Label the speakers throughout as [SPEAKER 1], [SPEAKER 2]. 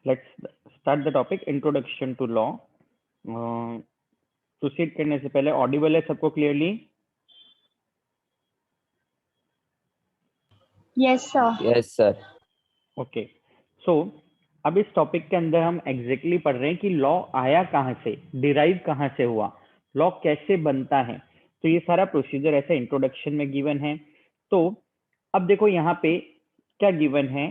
[SPEAKER 1] Let's start the topic introduction to law. Proceed करने से पहले ऑडिबल है सबको clearly?
[SPEAKER 2] Yes sir.
[SPEAKER 3] Yes sir.
[SPEAKER 1] Okay, so अब इस टॉपिक के अंदर हम एग्जैक्टली पढ़ रहे हैं कि लॉ आया कहाँ से, डिराइव कहाँ से हुआ, लॉ कैसे बनता है। तो ये सारा प्रोसीजर ऐसे इंट्रोडक्शन में गिवन है। तो अब देखो यहाँ पे क्या गिवन है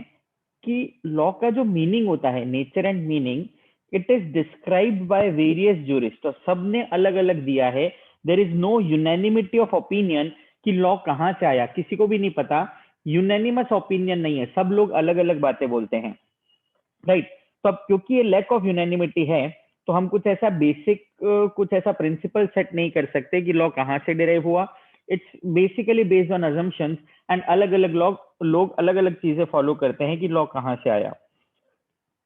[SPEAKER 1] कि लॉ का जो मीनिंग होता है, nature and meaning, it is described by various jurist. तो सबने अलग अलग दिया है। There is no unanimity of opinion कि लॉ कहाँ से आया, किसी को भी नहीं पता। यूनैनिमस ओपिनियन नहीं है, सब लोग अलग अलग बातें बोलते हैं, राइट। तो अब क्योंकि ये लैक ऑफ यूनैनिमिटी है, तो हम कुछ ऐसा बेसिक कुछ ऐसा प्रिंसिपल सेट नहीं कर सकते कि लॉ कहाँ से डिराइव हुआ। It's basically based on assumptions and अलग अलग लोग अलग अलग चीजें फॉलो करते हैं कि लॉ कहाँ से आया।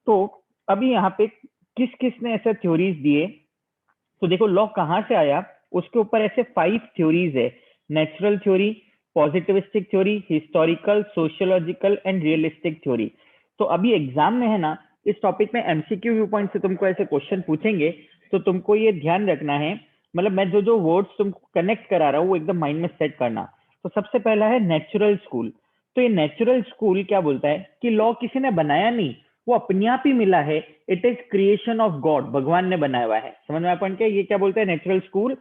[SPEAKER 1] तो अभी यहाँ पे किस किस ने ऐसे थ्योरीज दिए, तो देखो लॉ कहाँ से आया उसके ऊपर ऐसे 5 थ्योरीज है। Natural theory, positivistic theory, historical, sociological and realistic theory. तो अभी एग्जाम में है ना, इस टॉपिक में एमसीक्यू व्यू पॉइंट से तुमको ऐसे क्वेश्चन पूछेंगे, तो तुमको ये ध्यान रखना है, मतलब मैं जो जो वर्ड्स तुमको कनेक्ट करा रहा हूँ वो एकदम माइंड में सेट करना। तो सबसे पहला है नेचुरल स्कूल। तो ये नेचुरल स्कूल क्या बोलता है कि लॉ किसी ने बनाया नहीं, वो अपने आप ही मिला है। It is creation of God, भगवान ने बनाया हुआ है। समझ में आया पॉइंट क्या? ये क्या बोलते हैं नेचुरल स्कूल।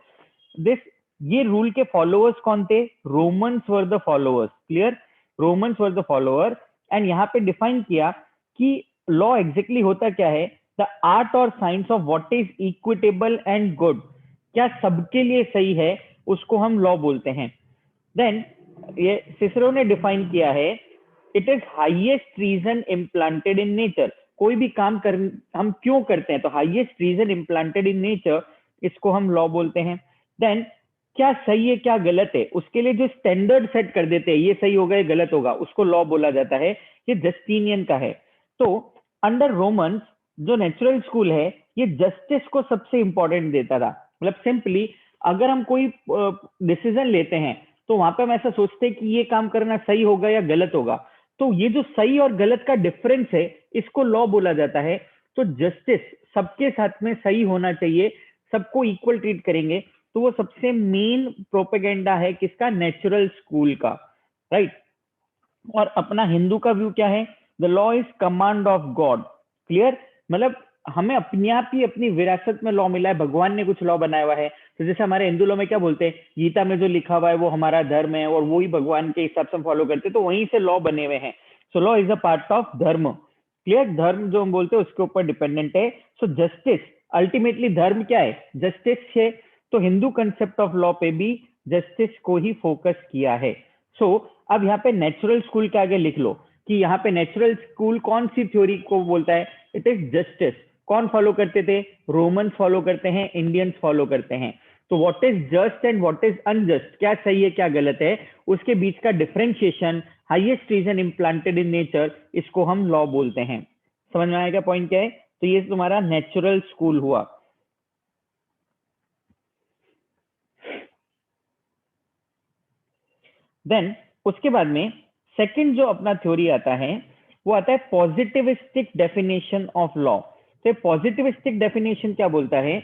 [SPEAKER 1] दिस ये रूल के फॉलोअर्स कौन थे? Romans were the followers. Clear? Romans were the follower. And यहाँ पे डिफाइन किया कि लॉ एग्जैक्टली होता क्या है, द आर्ट और science of what is equitable and good, क्या सबके लिए सही है, उसको हम लॉ बोलते हैं। देन ये सिसरो ने डिफाइन किया है, it is highest reason implanted in nature. कोई भी काम कर हम क्यों करते हैं, तो highest reason implanted in nature, इसको हम लॉ बोलते हैं। देन क्या सही है क्या गलत है, उसके लिए जो स्टैंडर्ड सेट कर देते हैं, ये सही होगा ये गलत होगा, उसको लॉ बोला जाता है। ये जस्टिनियन का है। तो अंडर रोमन्स जो नेचुरल स्कूल है, ये जस्टिस को सबसे इंपॉर्टेंट देता था। मतलब सिंपली अगर हम कोई डिसीजन लेते हैं तो वहां पे हम ऐसा सोचते हैं कि ये काम करना सही होगा या गलत होगा। तो ये जो सही और गलत का डिफरेंस है, इसको लॉ बोला जाता है। तो जस्टिस सबके साथ में सही होना चाहिए, सबको इक्वल ट्रीट करेंगे। तो वो सबसे मेन प्रोपेगेंडा है किसका? नेचुरल स्कूल का, राइट। और अपना हिंदू का व्यू क्या है? The law is command of God. Clear? मतलब हमें अपने आप ही अपनी विरासत में लॉ मिला है, भगवान ने कुछ लॉ बनाया हुआ है। तो जैसे हमारे हिंदू लॉ में क्या बोलते हैं, गीता में जो लिखा हुआ है वो हमारा धर्म है और वो ही भगवान के हिसाब से हम फॉलो करते हैं, तो वहीं से लॉ बने हुए हैं। So law is a part of धर्म। क्लियर? धर्म जो हम बोलते हैं उसके ऊपर डिपेंडेंट है। सो जस्टिस अल्टीमेटली धर्म क्या है? जस्टिस है। तो हिंदू कंसेप्ट ऑफ लॉ पे भी जस्टिस को ही फोकस किया है। सो अब यहाँ पे नेचुरल स्कूल के आगे लिख लो कि यहाँ पे नेचुरल स्कूल कौन सी थ्योरी को बोलता है? It is justice. कौन फॉलो करते थे? रोमन्स फॉलो करते हैं, इंडियंस फॉलो करते हैं। तो what is just and what is unjust, क्या सही है क्या गलत है, उसके बीच का differentiation, highest reason implanted in nature, इसको हम लॉ बोलते हैं। समझ में आएगा पॉइंट क्या है? तो ये तुम्हारा नेचुरल स्कूल हुआ। देन उसके बाद में सेकंड जो अपना थ्योरी आता है वो आता है पॉजिटिविस्टिक डेफिनेशन ऑफ लॉ। तो पॉजिटिविस्टिक डेफिनेशन क्या बोलता है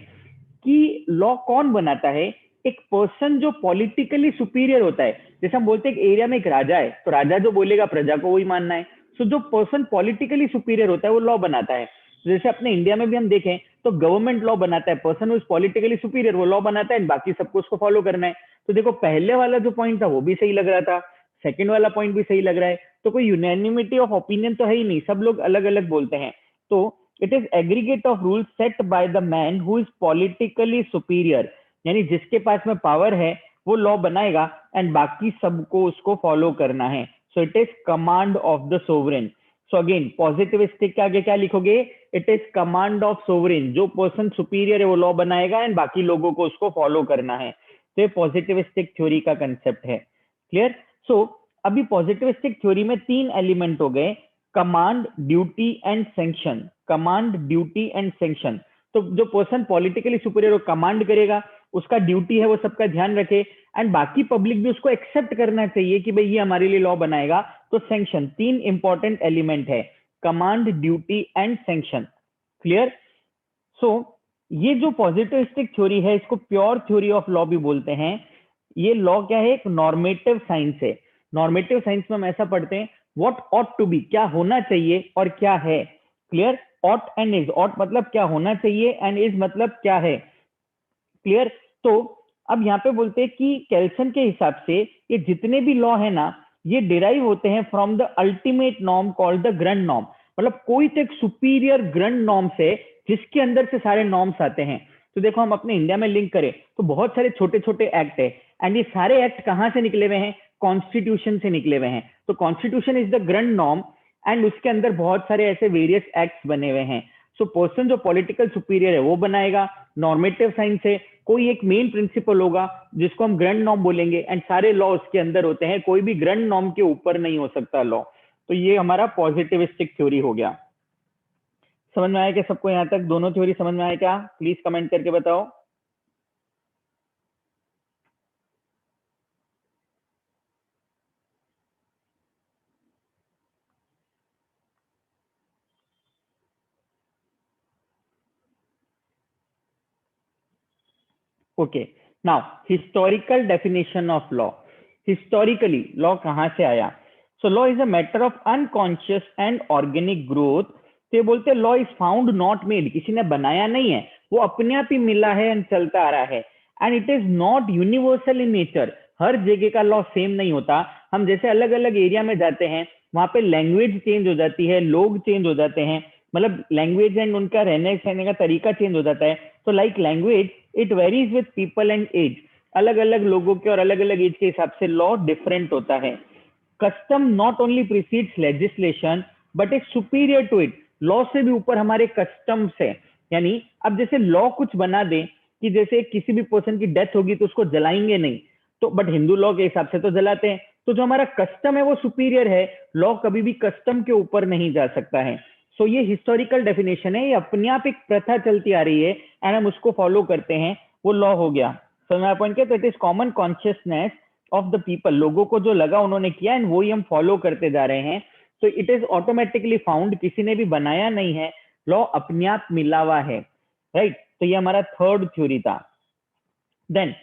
[SPEAKER 1] कि लॉ कौन बनाता है? एक पर्सन जो पॉलिटिकली सुपीरियर होता है। जैसे हम बोलते हैं एक एरिया में एक राजा है, तो राजा जो बोलेगा प्रजा को वही मानना है। सो जो पर्सन पॉलिटिकली सुपीरियर होता है वो लॉ बनाता है। जैसे अपने इंडिया में भी हम देखें तो गवर्नमेंट लॉ बनाता है, पर्सन इज पॉलिटिकली सुपीरियर वो लॉ बनाता है, बाकी सबको उसको फॉलो करना है। तो देखो पहले वाला जो पॉइंट था वो भी सही लग रहा था, सेकंड वाला पॉइंट भी सही लग रहा है। तो कोई यूनैनिमिटी ऑफ ओपिनियन तो है ही नहीं, सब लोग अलग अलग बोलते हैं। तो it is aggregate of rules set by the man who is politically superior, यानी जिसके पास में पावर है वो लॉ बनाएगा एंड बाकी सबको उसको फॉलो करना है। So it is command of the sovereign. So again positivistic के आगे क्या लिखोगे? It is command of sovereign. जो पर्सन सुपीरियर है वो लॉ बनाएगा एंड बाकी लोगों को उसको फॉलो करना है। तो ये पॉजिटिविस्टिक थ्योरी का कंसेप्ट है। क्लियर? सो अभी पॉजिटिविस्टिक थ्योरी में 3 एलिमेंट हो गए, command, duty and sanction. Command, duty and sanction. तो जो पर्सन पॉलिटिकली सुपीरियर वो कमांड करेगा, उसका ड्यूटी है वो सबका ध्यान रखे, एंड बाकी पब्लिक भी उसको एक्सेप्ट करना चाहिए कि भाई ये हमारे लिए लॉ बनाएगा। तो सैंक्शन, 3 इंपॉर्टेंट एलिमेंट है। Command, duty and sanction. Clear? So ये जो पॉजिटिविस्टिक थ्योरी है, इसको प्योर थ्योरी ऑफ लॉ भी बोलते हैं। ये लॉ क्या है? एक नॉर्मेटिव साइंस है। नॉर्मेटिव साइंस में हम ऐसा पढ़ते हैं, व्हाट ऑट टू बी, क्या होना चाहिए और क्या है। Clear? Ought and is, ought मतलब क्या होना चाहिए, एंड इज मतलब क्या है। क्लियर? तो अब यहाँ पे बोलते हैं कि कैल्सन के हिसाब से ये जितने भी लॉ है ना, ये डिराइव होते हैं from the ultimate norm called the grand norm. मतलब कोई तो एक सुपीरियर ग्रैंड नॉर्म से, जिसके अंदर से सारे नॉर्म्स आते हैं। तो देखो, हम अपने इंडिया में लिंक करें तो बहुत सारे छोटे छोटे एक्ट है, एंड ये सारे एक्ट कहाँ से निकले हुए हैं? कॉन्स्टिट्यूशन से निकले हुए हैं। तो constitution is the grand norm, and उसके अंदर बहुत सारे ऐसे वेरियस एक्ट्स बने हुए हैं। सो पर्सन जो पॉलिटिकल सुपीरियर है वो बनाएगा। नॉर्मेटिव साइंस से कोई एक मेन प्रिंसिपल होगा जिसको हम ग्रैंड नॉर्म बोलेंगे, एंड सारे लॉ उसके अंदर होते हैं, कोई भी ग्रैंड नॉर्म के ऊपर नहीं हो सकता लॉ। तो ये हमारा पॉजिटिविस्टिक थ्योरी हो गया। समझ में आया क्या सबको? यहाँ तक दोनों थ्योरी समझ में आया क्या? प्लीज कमेंट करके बताओ। Okay, now historical definition of law. Historically law कहाँ से आया? So law is a matter of unconscious and organic growth. तो ये बोलते हैं law is found not made, किसी ने बनाया नहीं है, वो अपने आप ही मिला है एंड चलता आ रहा है। And it is not universal in nature. हर जगह का लॉ सेम नहीं होता। हम जैसे अलग अलग एरिया में जाते हैं, वहां पे लैंग्वेज चेंज हो जाती है, लोग चेंज हो जाते हैं, मतलब लैंग्वेज एंड उनका रहने सहने का तरीका चेंज हो जाता है। तो like language, it varies with people and age. अलग अलग लोगों के और अलग अलग एज के हिसाब से लॉ डिफरेंट होता है। Custom not only precedes legislation but is superior to it. Law से भी ऊपर हमारे कस्टम्स है। यानी अब जैसे लॉ कुछ बना दे कि जैसे किसी भी पर्सन की डेथ होगी तो उसको जलाएंगे नहीं, तो बट हिंदू लॉ के हिसाब से तो जलाते हैं। तो जो हमारा कस्टम है वो सुपीरियर है, लॉ कभी भी कस्टम के ऊपर नहीं जा सकता है। सो ये हिस्टोरिकल डेफिनेशन है, ये अपने आप एक प्रथा चलती आ रही है एंड हम उसको फॉलो करते हैं, वो लॉ हो गया। सो मेरा पॉइंट क्या? तो it is common consciousness of the people. लोगों को जो लगा उन्होंने किया एंड वही हम फॉलो करते जा रहे हैं। तो इट इज ऑटोमेटिकली फाउंड, किसी ने भी बनाया नहीं है, लॉ अपने आप मिला हुआ है। राइट? तो ये हमारा थर्ड थ्योरी था। देन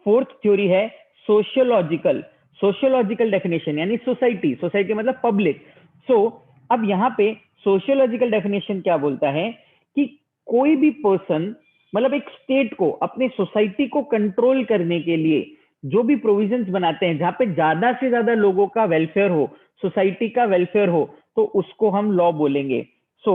[SPEAKER 1] फोर्थ थ्योरी है सोशियोलॉजिकल। सोशियोलॉजिकल डेफिनेशन यानी सोसाइटी, सोसाइटी मतलब पब्लिक। सो अब यहाँ पे सोशियोलॉजिकल डेफिनेशन क्या बोलता है कि कोई भी पर्सन, मतलब एक स्टेट को अपने सोसाइटी को कंट्रोल करने के लिए जो भी प्रोविजंस बनाते हैं, जहां पे ज्यादा से ज्यादा लोगों का वेलफेयर हो, सोसाइटी का वेलफेयर हो, तो उसको हम लॉ बोलेंगे। So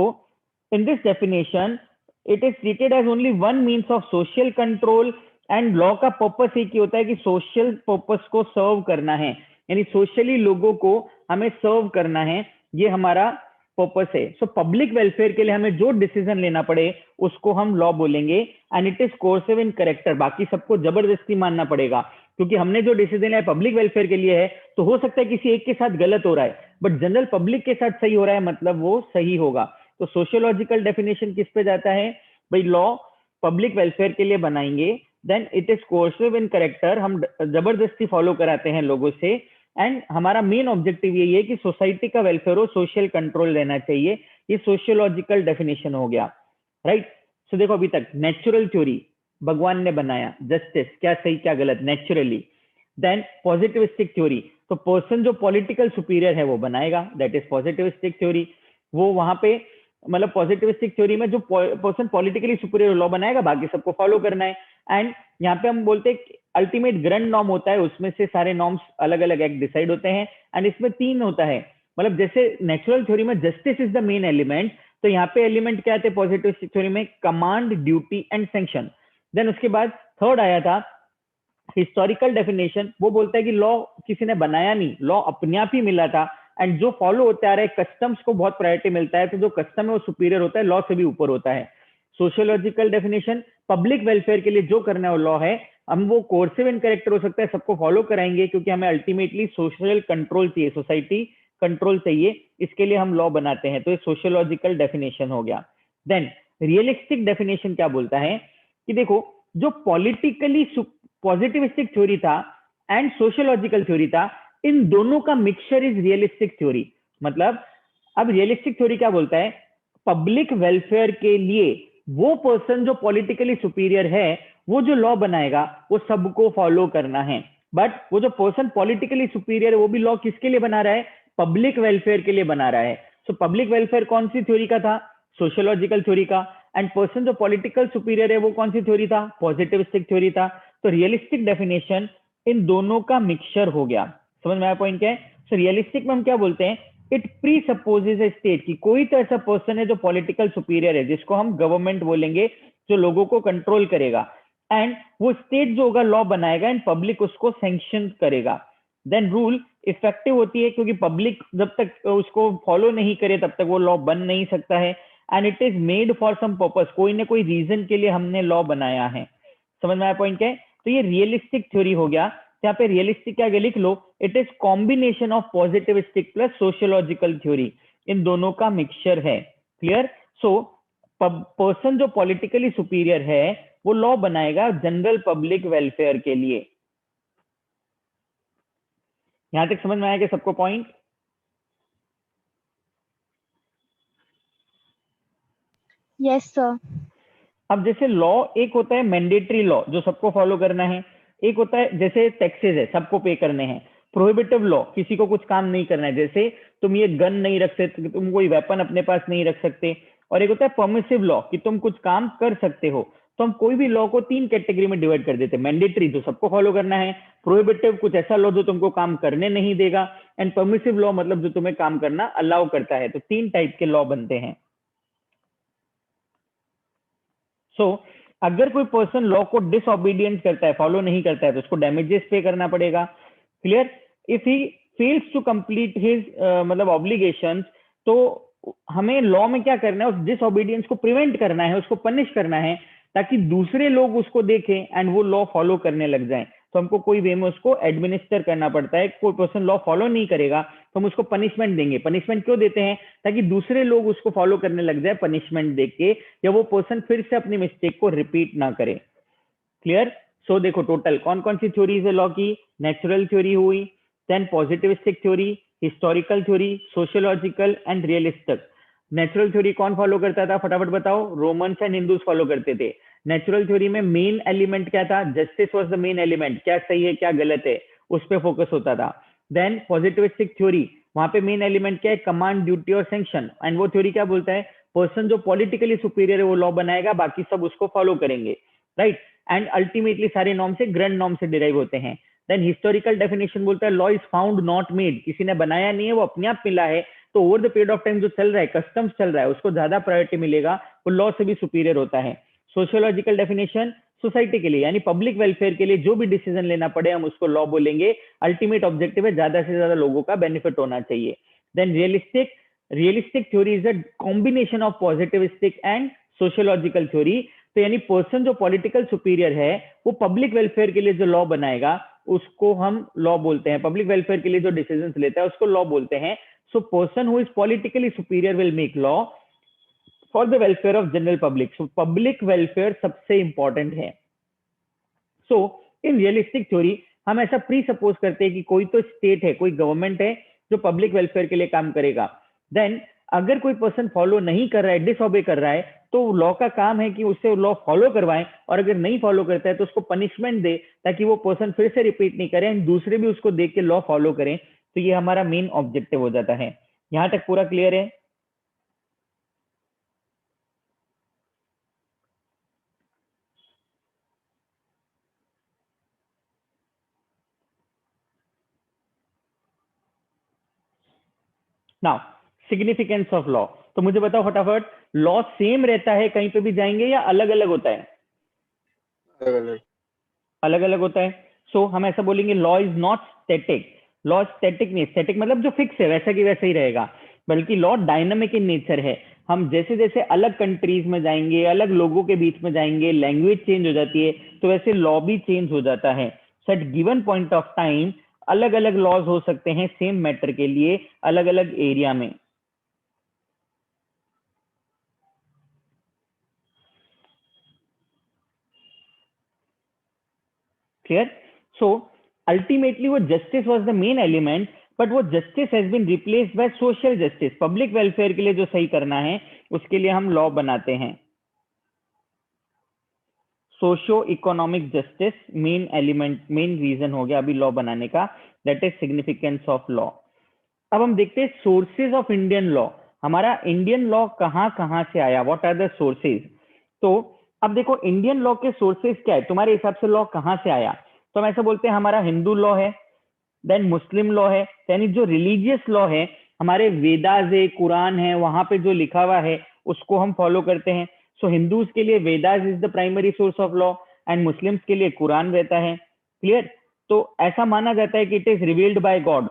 [SPEAKER 1] in this definition it is treated as only one means of social control, and law का पर्पस एक ही होता है कि सोशल पर्पस को सर्व करना है, यानी सोशली लोगों को हमें सर्व करना है, ये हमारा पर्पस है। सो पब्लिक वेलफेयर के लिए हमें जो डिसीजन लेना पड़े उसको हम लॉ बोलेंगे, and it is coercive in character. बाकी सबको जबरदस्ती मानना पड़ेगा, क्योंकि हमने जो डिसीजन लिया है पब्लिक वेलफेयर के लिए है, तो हो सकता है किसी एक के साथ गलत हो रहा है, बट जनरल पब्लिक के साथ सही हो रहा है, मतलब वो सही होगा। तो सोशियोलॉजिकल डेफिनेशन किस पे जाता है? भाई लॉ पब्लिक वेलफेयर के लिए बनाएंगे, then it is coercive in character, हम जबरदस्ती फॉलो कराते हैं लोगों से, एंड हमारा मेन ऑब्जेक्टिव यही है कि सोसाइटी का वेलफेयर हो, सोशल कंट्रोल रहना चाहिए। ये सोशियोलॉजिकल डेफिनेशन हो गया। राइट? सो देखो, अभी तक नेचुरल थ्योरी, भगवान ने बनाया, जस्टिस, क्या सही क्या गलत, नेचुरली। देन पॉजिटिविस्टिक थ्योरी, तो पर्सन जो पॉलिटिकल सुपीरियर है वो बनाएगा, दैट इज पॉजिटिविस्टिक थ्योरी। वो वहां पे मतलब पॉजिटिविस्टिक थ्योरी में जो पर्सन पॉलिटिकली सुपीरियर लॉ बनाएगा, बाकी सबको फॉलो करना है। एंड यहाँ पे हम बोलते हैं अल्टीमेट ग्रैंड नॉर्म होता है, उसमें से सारे नॉर्म्स अलग अलग एक्ट डिसाइड होते हैं, एंड इसमें तीन होता है। मतलब जैसे नेचुरल थ्योरी में justice is the main element, तो यहाँ पे एलिमेंट क्या थे पॉजिटिव थ्योरी में? Command, duty and sanction. Then उसके बाद थर्ड आया था हिस्टोरिकल डेफिनेशन, वो बोलता है कि लॉ किसी ने बनाया नहीं, लॉ अपने आप ही मिला था, एंड जो फॉलो होते आ रहे कस्टम्स को बहुत प्रायोरिटी मिलता है, तो जो कस्टम है वो सुपीरियर होता है, लॉ से भी ऊपर होता है। सोशियोलॉजिकल डेफिनेशन, पब्लिक वेलफेयर के लिए जो करना है वो लॉ है, हम वो कोर्सिव इन करेक्टर हो सकता है, सबको फॉलो कराएंगे, क्योंकि हमें अल्टीमेटली सोशल कंट्रोल चाहिए, सोसाइटी कंट्रोल चाहिए, इसके लिए हम लॉ बनाते हैं। तो ये सोशियोलॉजिकल डेफिनेशन हो गया। देन रियलिस्टिक डेफिनेशन क्या बोलता है कि देखो, जो पॉलिटिकली पॉजिटिविस्टिक थ्योरी था एंड सोशियोलॉजिकल थ्योरी था, इन दोनों का मिक्सचर इज रियलिस्टिक थ्योरी। मतलब अब रियलिस्टिक थ्योरी क्या बोलता है, पब्लिक वेलफेयर के लिए वो पर्सन जो पॉलिटिकली सुपीरियर है वो जो लॉ बनाएगा वो सबको फॉलो करना है। बट वो जो पर्सन पॉलिटिकली सुपीरियर है वो भी लॉ किसके लिए बना रहा है, पब्लिक वेलफेयर के लिए बना रहा है। सो पब्लिक वेलफेयर कौन सी थ्योरी का था, सोशियोलॉजिकल थ्योरी का। एंड पर्सन जो पॉलिटिकल सुपीरियर है वो कौन सी थ्योरी था, पॉजिटिविस्टिक थ्योरी था। तो रियलिस्टिक डेफिनेशन इन दोनों का मिक्सचर हो गया। समझ में आया पॉइंट क्या है। सो रियलिस्टिक में हम क्या बोलते हैं, it pre spouses A state की कोई तो ऐसा पर्सन है जो पॉलिटिकल सुपीरियर है जिसको हम गवर्नमेंट बोलेंगे, जो लोगों को कंट्रोल करेगा। एंड वो स्टेट जो होगा लॉ बनाएगा एंड पब्लिक उसको सैंक्शन करेगा। देन रूल इफेक्टिव होती है क्योंकि पब्लिक जब तक उसको फॉलो नहीं करे तब तक वो लॉ बन नहीं सकता है। And it is made for some purpose, कोई ना कोई रीजन के लिए हमने लॉ बनाया है। समझ में आया पॉइंट क्या है। तो ये रियलिस्टिक थ्योरी हो गया। यहाँ पे रियलिस्टिक क्या लिख लो, it is combination of positivistic plus sociological theory, इन दोनों का मिक्सचर है। क्लियर। सो पर्सन जो पॉलिटिकली सुपीरियर है वो लॉ बनाएगा जनरल पब्लिक वेलफेयर के लिए। यहां तक समझ में आया कि सबको पॉइंट।
[SPEAKER 2] Yes sir.
[SPEAKER 1] अब जैसे लॉ एक होता है मैंडेटरी लॉ जो सबको फॉलो करना है, एक होता है जैसे टैक्सेस है सबको पे करने हैं। प्रोहिबिटिव लॉ किसी को कुछ काम नहीं करना है, जैसे तुम ये गन नहीं रख सकते, तुम कोई वेपन अपने पास नहीं रख सकते। और एक होता है परमिसिव लॉ कि तुम कुछ काम कर सकते हो। तो हम कोई भी लॉ को तीन कैटेगरी में डिवाइड कर देते हैं, मैंडेटरी जो सबको फॉलो करना है, प्रोहिबिटिव कुछ ऐसा लॉ जो तुमको काम करने नहीं देगा, एंड परमिसिव लॉ मतलब जो तुम्हें काम करना अलाउ करता है। तो तीन टाइप के लॉ बनते हैं। सो अगर कोई पर्सन लॉ को डिसओबीडियंट करता है, फॉलो नहीं करता है, तो उसको डैमेजेस पे करना पड़ेगा। Clear. If he fails to complete his मतलब ऑब्लिगेशंस, तो हमें लॉ में क्या करना है, उस डिसओबीडियंस को प्रिवेंट करना है, उसको पनिश करना है, ताकि दूसरे लोग उसको देखें एंड वो लॉ फॉलो करने लग जाएं। तो हमको कोई वे में उसको एडमिनिस्टर करना पड़ता है। कोई पर्सन लॉ फॉलो नहीं करेगा तो हम उसको पनिशमेंट देंगे। पनिशमेंट क्यों देते हैं, ताकि दूसरे लोग उसको फॉलो करने लग जाए पनिशमेंट देख के, या वो पर्सन फिर से अपनी मिस्टेक को रिपीट ना करे। क्लियर। सो देखो टोटल कौन कौन सी थ्योरीज है लॉ की, नेचुरल थ्योरी हुई, then positivistic theory, historical theory, sociological and realistic. Natural theory कौन फॉलो करता था, फटाफट बताओ। रोमन्स एंड हिंदूज फॉलो करते थे। नेचुरल थ्योरी में मेन एलिमेंट क्या था, justice was the main element, क्या सही है क्या गलत है उस पर फोकस होता था। देन पॉजिटिविस्टिक थ्योरी, वहां पे मेन एलिमेंट क्या है, कमांड, ड्यूटी और सैंक्शन। एंड वो थ्योरी क्या बोलता है, पर्सन जो पॉलिटिकली सुपीरियर है वो लॉ बनाएगा, बाकी सब उसको फॉलो करेंगे। राइट। एंड अल्टीमेटली सारे नॉर्म से ग्रैंड नॉर्म से डिराइव होते हैं। देन हिस्टोरिकल डेफिनेशन बोलता है law is found not made, किसी ने बनाया नहीं है, वो अपने आप मिला है। तो over the period of time जो चल रहा है, कस्टम्स चल रहा है, उसको ज्यादा प्रायोरिटी मिलेगा, वो लॉ से भी सुपीरियर होता है। सोशियोलॉजिकल डेफिनेशन, सोसाइटी के लिए यानी पब्लिक वेलफेयर के लिए जो भी डिसीजन लेना पड़े हम उसको लॉ बोलेंगे। अल्टीमेट ऑब्जेक्टिव है ज्यादा से ज्यादा लोगों का बेनिफिट होना चाहिए। Then realistic, realistic theory is a combination of positivistic and sociological theory. तो यानी पर्सन जो पॉलिटिकल सुपीरियर है वो पब्लिक वेलफेयर के लिए जो लॉ बनाएगा उसको हम लॉ बोलते हैं, पब्लिक वेलफेयर के लिए जो डिसीजंस लेता है उसको लॉ बोलते हैं। So person who is politically superior will make law for the welfare of general public. So public welfare सबसे इंपॉर्टेंट है। सो इन रियलिस्टिक थ्योरी हम ऐसा प्री सपोज करते हैं कि कोई तो स्टेट है, कोई गवर्नमेंट है जो पब्लिक वेलफेयर के लिए काम करेगा। देन अगर कोई पर्सन फॉलो नहीं कर रहा है, डिसऑबे कर रहा है, तो लॉ का काम है कि उससे लॉ फॉलो करवाएं, और अगर नहीं फॉलो करता है तो उसको पनिशमेंट दे, ताकि वो पर्सन फिर से रिपीट नहीं करे एंड दूसरे भी उसको देख के लॉ फॉलो करें। तो ये हमारा मेन ऑब्जेक्टिव हो जाता है। यहां तक पूरा क्लियर है। नाउ सिग्निफिकेंस ऑफ लॉ, तो मुझे बताओ फटाफट, लॉ सेम रहता है कहीं पे भी जाएंगे या अलग अलग होता है?
[SPEAKER 3] अलग अलग।
[SPEAKER 1] अलग अलग होता है। सो हम ऐसा बोलेंगे law is not static. Law static नहीं, स्टैटिक मतलब जो फिक्स है वैसा की वैसा ही रहेगा, बल्कि लॉ डायनामिक इन नेचर है। हम जैसे जैसे अलग कंट्रीज में जाएंगे, अलग लोगों के बीच में जाएंगे, लैंग्वेज चेंज हो जाती है, तो वैसे लॉ भी चेंज हो जाता है। So at given point of time अलग अलग लॉज हो सकते हैं सेम मैटर के लिए अलग अलग एरिया में। क्लियर। सो अल्टीमेटली वो justice was the main element, but वो justice has been replaced by social justice. Public welfare के लिए जो सही करना है उसके लिए हम लॉ बनाते हैं। Socio economic justice main element, main reason हो गया अभी लॉ बनाने का, that is significance of law. अब हम देखते हैं सोर्सेज ऑफ इंडियन लॉ। हमारा इंडियन लॉ कहाँ कहाँ से आया, व्हाट आर द सोर्सेज। तो अब देखो इंडियन लॉ के सोर्सेज क्या है, तुम्हारे हिसाब से लॉ कहाँ से आया। तो हम ऐसा बोलते हैं हमारा हिंदू लॉ है, देन मुस्लिम लॉ है, यानी जो रिलीजियस लॉ है हमारे वेदास है, कुरान है, वहां पे जो लिखा हुआ है उसको हम फॉलो करते हैं। सो हिंदूज के लिए Vedas is the primary source of law and Muslims के लिए कुरान रहता है। क्लियर। तो ऐसा माना जाता है कि it is revealed bye God,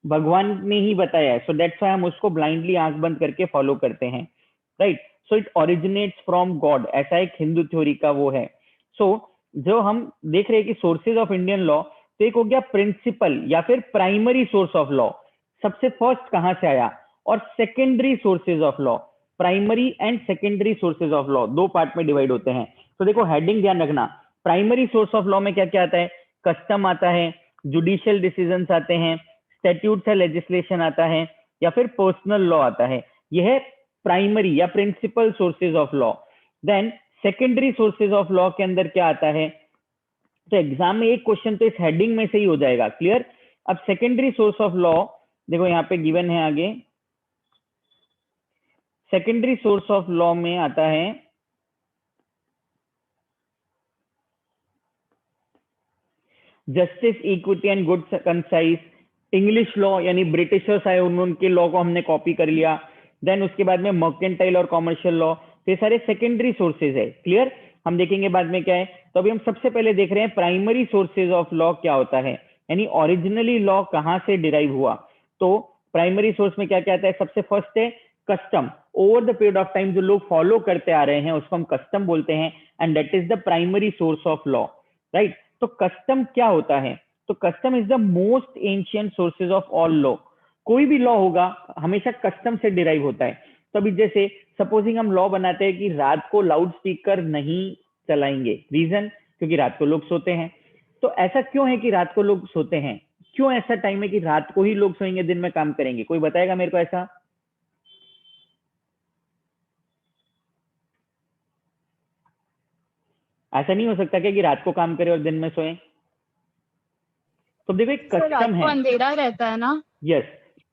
[SPEAKER 1] भगवान ने ही बताया है, सो दैट्स व्हाई हम उसको ब्लाइंडली आंख बंद करके फॉलो करते हैं, right. So it originates from God, ऐसा एक हिंदू थ्योरी का वो है। सो जो हम देख रहे हैं कि सोर्सेज ऑफ इंडियन लॉ, तो एक हो गया प्रिंसिपल या फिर प्राइमरी सोर्स ऑफ लॉ, सबसे फर्स्ट कहां से आया, और secondary sources of law. Primary and secondary sources of law दो पार्ट में डिवाइड होते हैं। तो देखो हेडिंग ध्यान रखना, प्राइमरी सोर्स ऑफ लॉ में क्या क्या आता है, कस्टम आता है, जुडिशियल डिसीजंस आते हैं, स्टैट्यूट्स है, लेजिस्लेशन आता है, या फिर पर्सनल लॉ आता है। यह है प्राइमरी या principal sources of law. Then secondary sources of law के अंदर क्या आता है, तो एग्जाम में एक क्वेश्चन तो इस हेडिंग में से ही हो जाएगा। क्लियर। अब सेकेंडरी सोर्स ऑफ लॉ देखो यहाँ पे गिवन है आगे, सेकेंडरी सोर्स ऑफ लॉ में आता है justice, equity and good concise. English law यानी ब्रिटिशर्स आए उनके लॉ को हमने कॉपी कर लिया। देन उसके बाद में मर्केंटाइल और कॉमर्शियल लॉ, ये सारे सेकेंडरी सोर्सेज है। क्लियर। हम देखेंगे बाद में क्या है। तो अभी हम सबसे पहले देख रहे हैं प्राइमरी सोर्सेज ऑफ लॉ क्या होता है, यानी ओरिजिनली लॉ कहां से डिराइव हुआ। तो प्राइमरी सोर्स में क्या क्या आता है, सबसे फर्स्ट है custom. Over the period of time जो लोग फॉलो करते आ रहे हैं उसको हम कस्टम बोलते हैं, and that is the primary source of law, right. तो कस्टम क्या होता है, तो custom is the most ancient sources of all law. कोई भी लॉ होगा हमेशा कस्टम से डिराइव होता है। तो अभी जैसे सपोजिंग हम लॉ बनाते हैं कि रात को लाउड स्पीकर नहीं चलाएंगे, रीजन क्योंकि रात को लोग सोते हैं। तो ऐसा क्यों है कि रात को लोग सोते हैं, क्यों ऐसा टाइम है कि रात को ही लोग सोएंगे दिन में काम करेंगे, कोई बताएगा मेरे को ऐसा। ऐसा नहीं हो सकता क्या कि रात को काम करे और दिन में सोए। तो देखो एक
[SPEAKER 2] सर रात
[SPEAKER 1] कस्टम
[SPEAKER 2] को
[SPEAKER 1] है।
[SPEAKER 2] अंधेरा रहता है ना।
[SPEAKER 1] यस,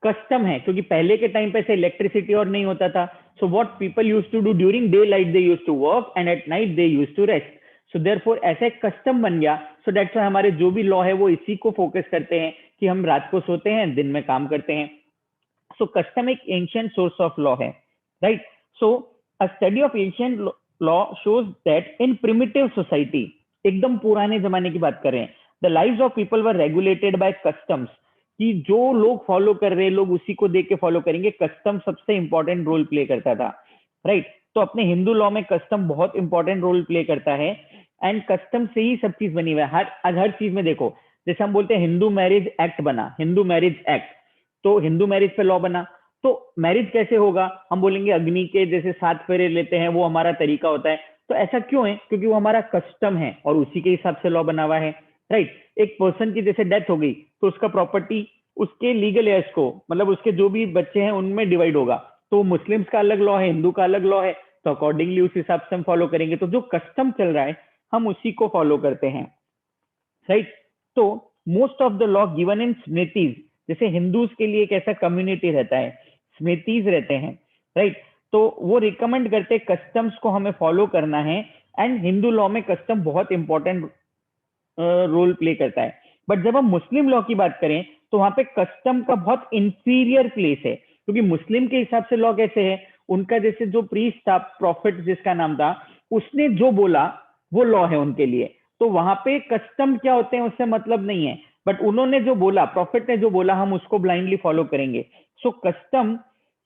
[SPEAKER 1] कस्टम है क्योंकि पहले के टाइम पे से इलेक्ट्रिसिटी और नहीं होता था। So what people used to do during daylight they used to work and at night they used to rest. So therefore ऐसा एक कस्टम बन गया। सो दैट्स व्हाई हमारे जो भी लॉ है वो इसी को फोकस करते हैं कि हम रात को सोते हैं दिन में काम करते हैं। सो कस्टम एक एंशिएंट सोर्स ऑफ लॉ है, right. So a study of ancient law shows that in primitive society, एकदम पुराने जमाने की बात कर रहे हैं, the lives of people were regulated by customs, कि जो लोग फॉलो कर रहे हैं लोग उसी को देख के फॉलो करेंगे। कस्टम सबसे इंपॉर्टेंट रोल प्ले करता था, राइट। तो अपने हिंदू लॉ में कस्टम बहुत इंपॉर्टेंट रोल प्ले करता है, एंड कस्टम से ही सब चीज बनी हुई है। हर चीज में देखो, जैसे हम बोलते हैं हिंदू मैरिज एक्ट बना, हिंदू मैरिज एक्ट, तो हिंदू मैरिज पे लॉ बना। तो मैरिज कैसे होगा, हम बोलेंगे अग्नि के जैसे 7 फेरे लेते हैं वो हमारा तरीका होता है। तो ऐसा क्यों है, क्योंकि वो हमारा कस्टम है और उसी के हिसाब से लॉ बना हुआ है, राइट। एक पर्सन की जैसे डेथ हो गई तो उसका प्रॉपर्टी उसके लीगल एज को, मतलब उसके जो भी बच्चे हैं उनमें डिवाइड होगा। तो मुस्लिम्स का अलग लॉ है, हिंदू का अलग लॉ है, तो अकॉर्डिंगली उस हिसाब से हम फॉलो करेंगे। तो जो कस्टम चल रहा है हम उसी को फॉलो करते हैं, राइट। तो most of the law given in Smritis, जैसे हिंदूज के लिए एक ऐसा कम्युनिटी रहता है, स्मृतिज रहते हैं, राइट। तो वो रिकमेंड करते हैं कस्टम्स को हमें फॉलो करना है, एंड हिंदू लॉ में कस्टम बहुत इंपॉर्टेंट रोल प्ले करता है। बट जब हम मुस्लिम लॉ की बात करें तो वहां पे कस्टम का बहुत इंफीरियर प्लेस है, क्योंकि मुस्लिम के हिसाब से लॉ कैसे है, उनका जैसे जो प्रीस्ट था, प्रॉफिट जिसका नाम था, उसने जो बोला वो लॉ है उनके लिए। तो वहां पे कस्टम क्या होते हैं उससे मतलब नहीं है, बट उन्होंने जो बोला, प्रॉफिट ने जो बोला, हम उसको ब्लाइंडली फॉलो करेंगे। सो कस्टम,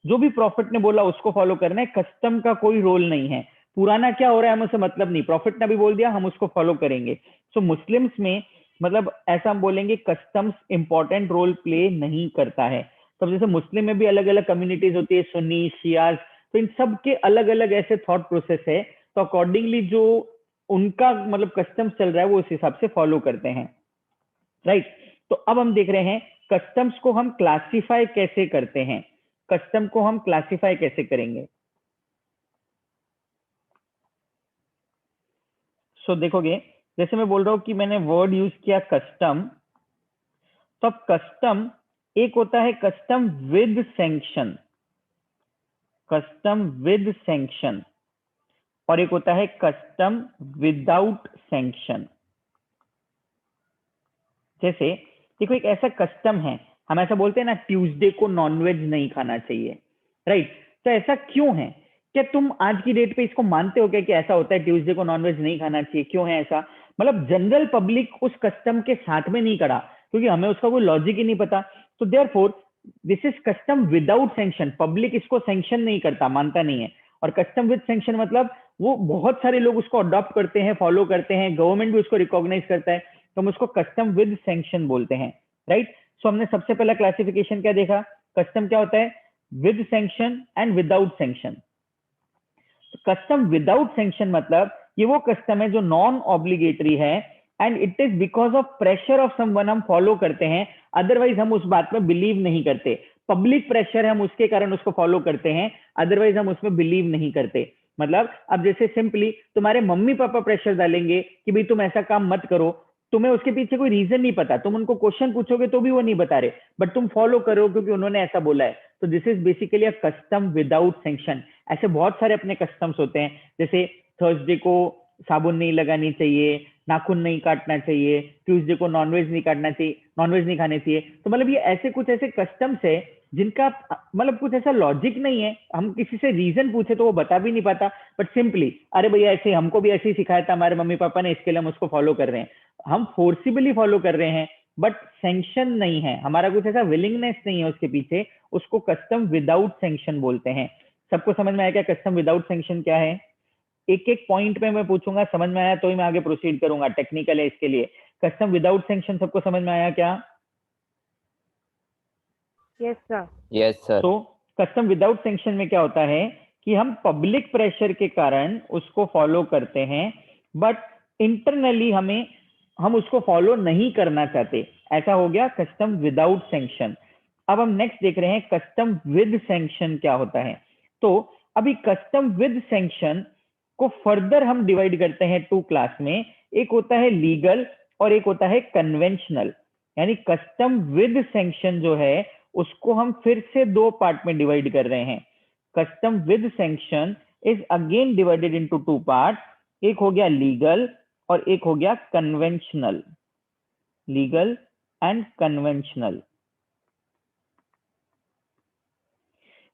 [SPEAKER 1] जो भी प्रॉफिट ने बोला उसको फॉलो करना है, कस्टम का कोई रोल नहीं है। पुराना क्या हो रहा है हमें उससे मतलब नहीं, प्रॉफिट ने भी बोल दिया हम उसको फॉलो करेंगे। सो मुस्लिम्स में मतलब ऐसा हम बोलेंगे कस्टम्स इंपॉर्टेंट रोल प्ले नहीं करता है। तो जैसे मुस्लिम में भी अलग अलग कम्युनिटीज होती है, सुन्नी, शियाज, तो इन सब के अलग अलग ऐसे थॉट प्रोसेस है। तो अकॉर्डिंगली जो उनका मतलब कस्टम्स चल रहा है वो उस हिसाब से फॉलो करते हैं, राइट। तो अब हम देख रहे हैं कस्टम्स को हम क्लासिफाई कैसे करते हैं, कस्टम को हम क्लासिफाई कैसे करेंगे। सो देखोगे, जैसे मैं बोल रहा हूं कि मैंने वर्ड यूज किया कस्टम, तो अब कस्टम एक होता है custom with sanction, custom with sanction, और एक होता है कस्टम विदाउट सैंक्शन। जैसे देखो, एक ऐसा कस्टम है, हम ऐसा बोलते हैं ना, ट्यूसडे को नॉनवेज नहीं खाना चाहिए, राइट। तो ऐसा क्यों है? क्या तुम आज की डेट पे इसको मानते हो क्या कि ऐसा होता है, ट्यूसडे को नॉनवेज नहीं खाना चाहिए? क्यों है ऐसा? मतलब जनरल पब्लिक उस कस्टम के साथ में नहीं खड़ा, क्योंकि हमें उसका कोई लॉजिक ही नहीं पता। तो therefore this is custom without sanction, public इसको सैंक्शन नहीं करता, मानता नहीं है। और कस्टम विद सैंक्शन मतलब वो बहुत सारे लोग उसको अडॉप्ट करते हैं, फॉलो करते हैं, गवर्नमेंट भी उसको रिकॉग्नाइज करता है, तो हम उसको कस्टम विद सैंक्शन बोलते हैं, राइट। सो हमने सबसे पहला क्लासिफिकेशन क्या देखा, कस्टम क्या होता है, with sanction and without sanction. Custom without sanction मतलब ये वो कस्टम है जो नॉन ऑब्लिगेटरी है, and it is because of pressure of someone हम फॉलो करते हैं, अदरवाइज हम उस बात में बिलीव नहीं करते। पब्लिक प्रेशर है, हम उसके कारण उसको फॉलो करते हैं, अदरवाइज हम उसमें बिलीव नहीं करते। मतलब अब जैसे सिंपली तुम्हारे मम्मी पापा प्रेशर डालेंगे कि भाई तुम ऐसा काम मत करो, तुम्हें उसके पीछे कोई रीजन नहीं पता, तुम उनको क्वेश्चन पूछोगे तो भी वो नहीं बता रहे, बट तुम फॉलो करो क्योंकि उन्होंने ऐसा बोला है। तो this is basically a custom without sanction. ऐसे बहुत सारे अपने कस्टम्स होते हैं, जैसे थर्सडे को साबुन नहीं लगानी चाहिए, नाखून नहीं काटना चाहिए, ट्यूसडे को नॉनवेज नहीं काटना चाहिए, नॉनवेज नहीं खाने चाहिए। तो मतलब ये ऐसे कुछ ऐसे कस्टम्स है जिनका मतलब कुछ ऐसा लॉजिक नहीं है, हम किसी से रीजन पूछे तो वो बता भी नहीं पाता, बट सिंपली अरे भैया ऐसे हमको भी ऐसे ही सिखाया था हमारे मम्मी पापा ने, इसके लिए हम उसको फॉलो कर रहे हैं। हम फोर्सिबली फॉलो कर रहे हैं, बट सैंक्शन नहीं है, हमारा कुछ ऐसा विलिंगनेस नहीं है उसके पीछे, उसको कस्टम विदाउट सैंक्शन बोलते हैं। सबको समझ में आया क्या कस्टम विदाउट सैंक्शन क्या है? एक एक पॉइंट पे मैं पूछूंगा, समझ में आया तो ही मैं आगे प्रोसीड करूंगा, टेक्निकल है इसके लिए। कस्टम विदाउट सैंक्शन सबको समझ में आया क्या?
[SPEAKER 2] Yes, sir.
[SPEAKER 4] Yes sir.
[SPEAKER 1] तो कस्टम विदाउट सैंक्शन में क्या होता है कि हम पब्लिक प्रेशर के कारण उसको फॉलो करते हैं, बट इंटरनली हम उसको फॉलो नहीं करना चाहते। ऐसा हो गया कस्टम विदाउट सैंक्शन। अब हम नेक्स्ट देख रहे हैं कस्टम विद सैंक्शन क्या होता है। तो अभी कस्टम विद सैंक्शन को फर्दर हम डिवाइड करते हैं टू क्लास में, एक होता है लीगल और एक होता है कन्वेंशनल। यानी कस्टम विद सैंक्शन जो है उसको हम फिर से दो पार्ट में डिवाइड कर रहे हैं। Custom with sanction is again divided into two part, एक हो गया लीगल और एक हो गया conventional. Legal and conventional.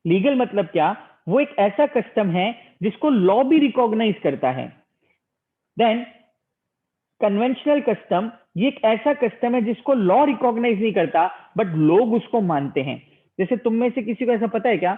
[SPEAKER 1] Legal मतलब क्या? वो एक ऐसा कस्टम है जिसको लॉ भी रिकॉग्नाइज करता है। देन कन्वेंशनल कस्टम, ये एक ऐसा कस्टम है जिसको लॉ रिकॉग्नाइज नहीं करता, बट लोग उसको मानते हैं। जैसे तुम में से किसी को ऐसा पता है क्या,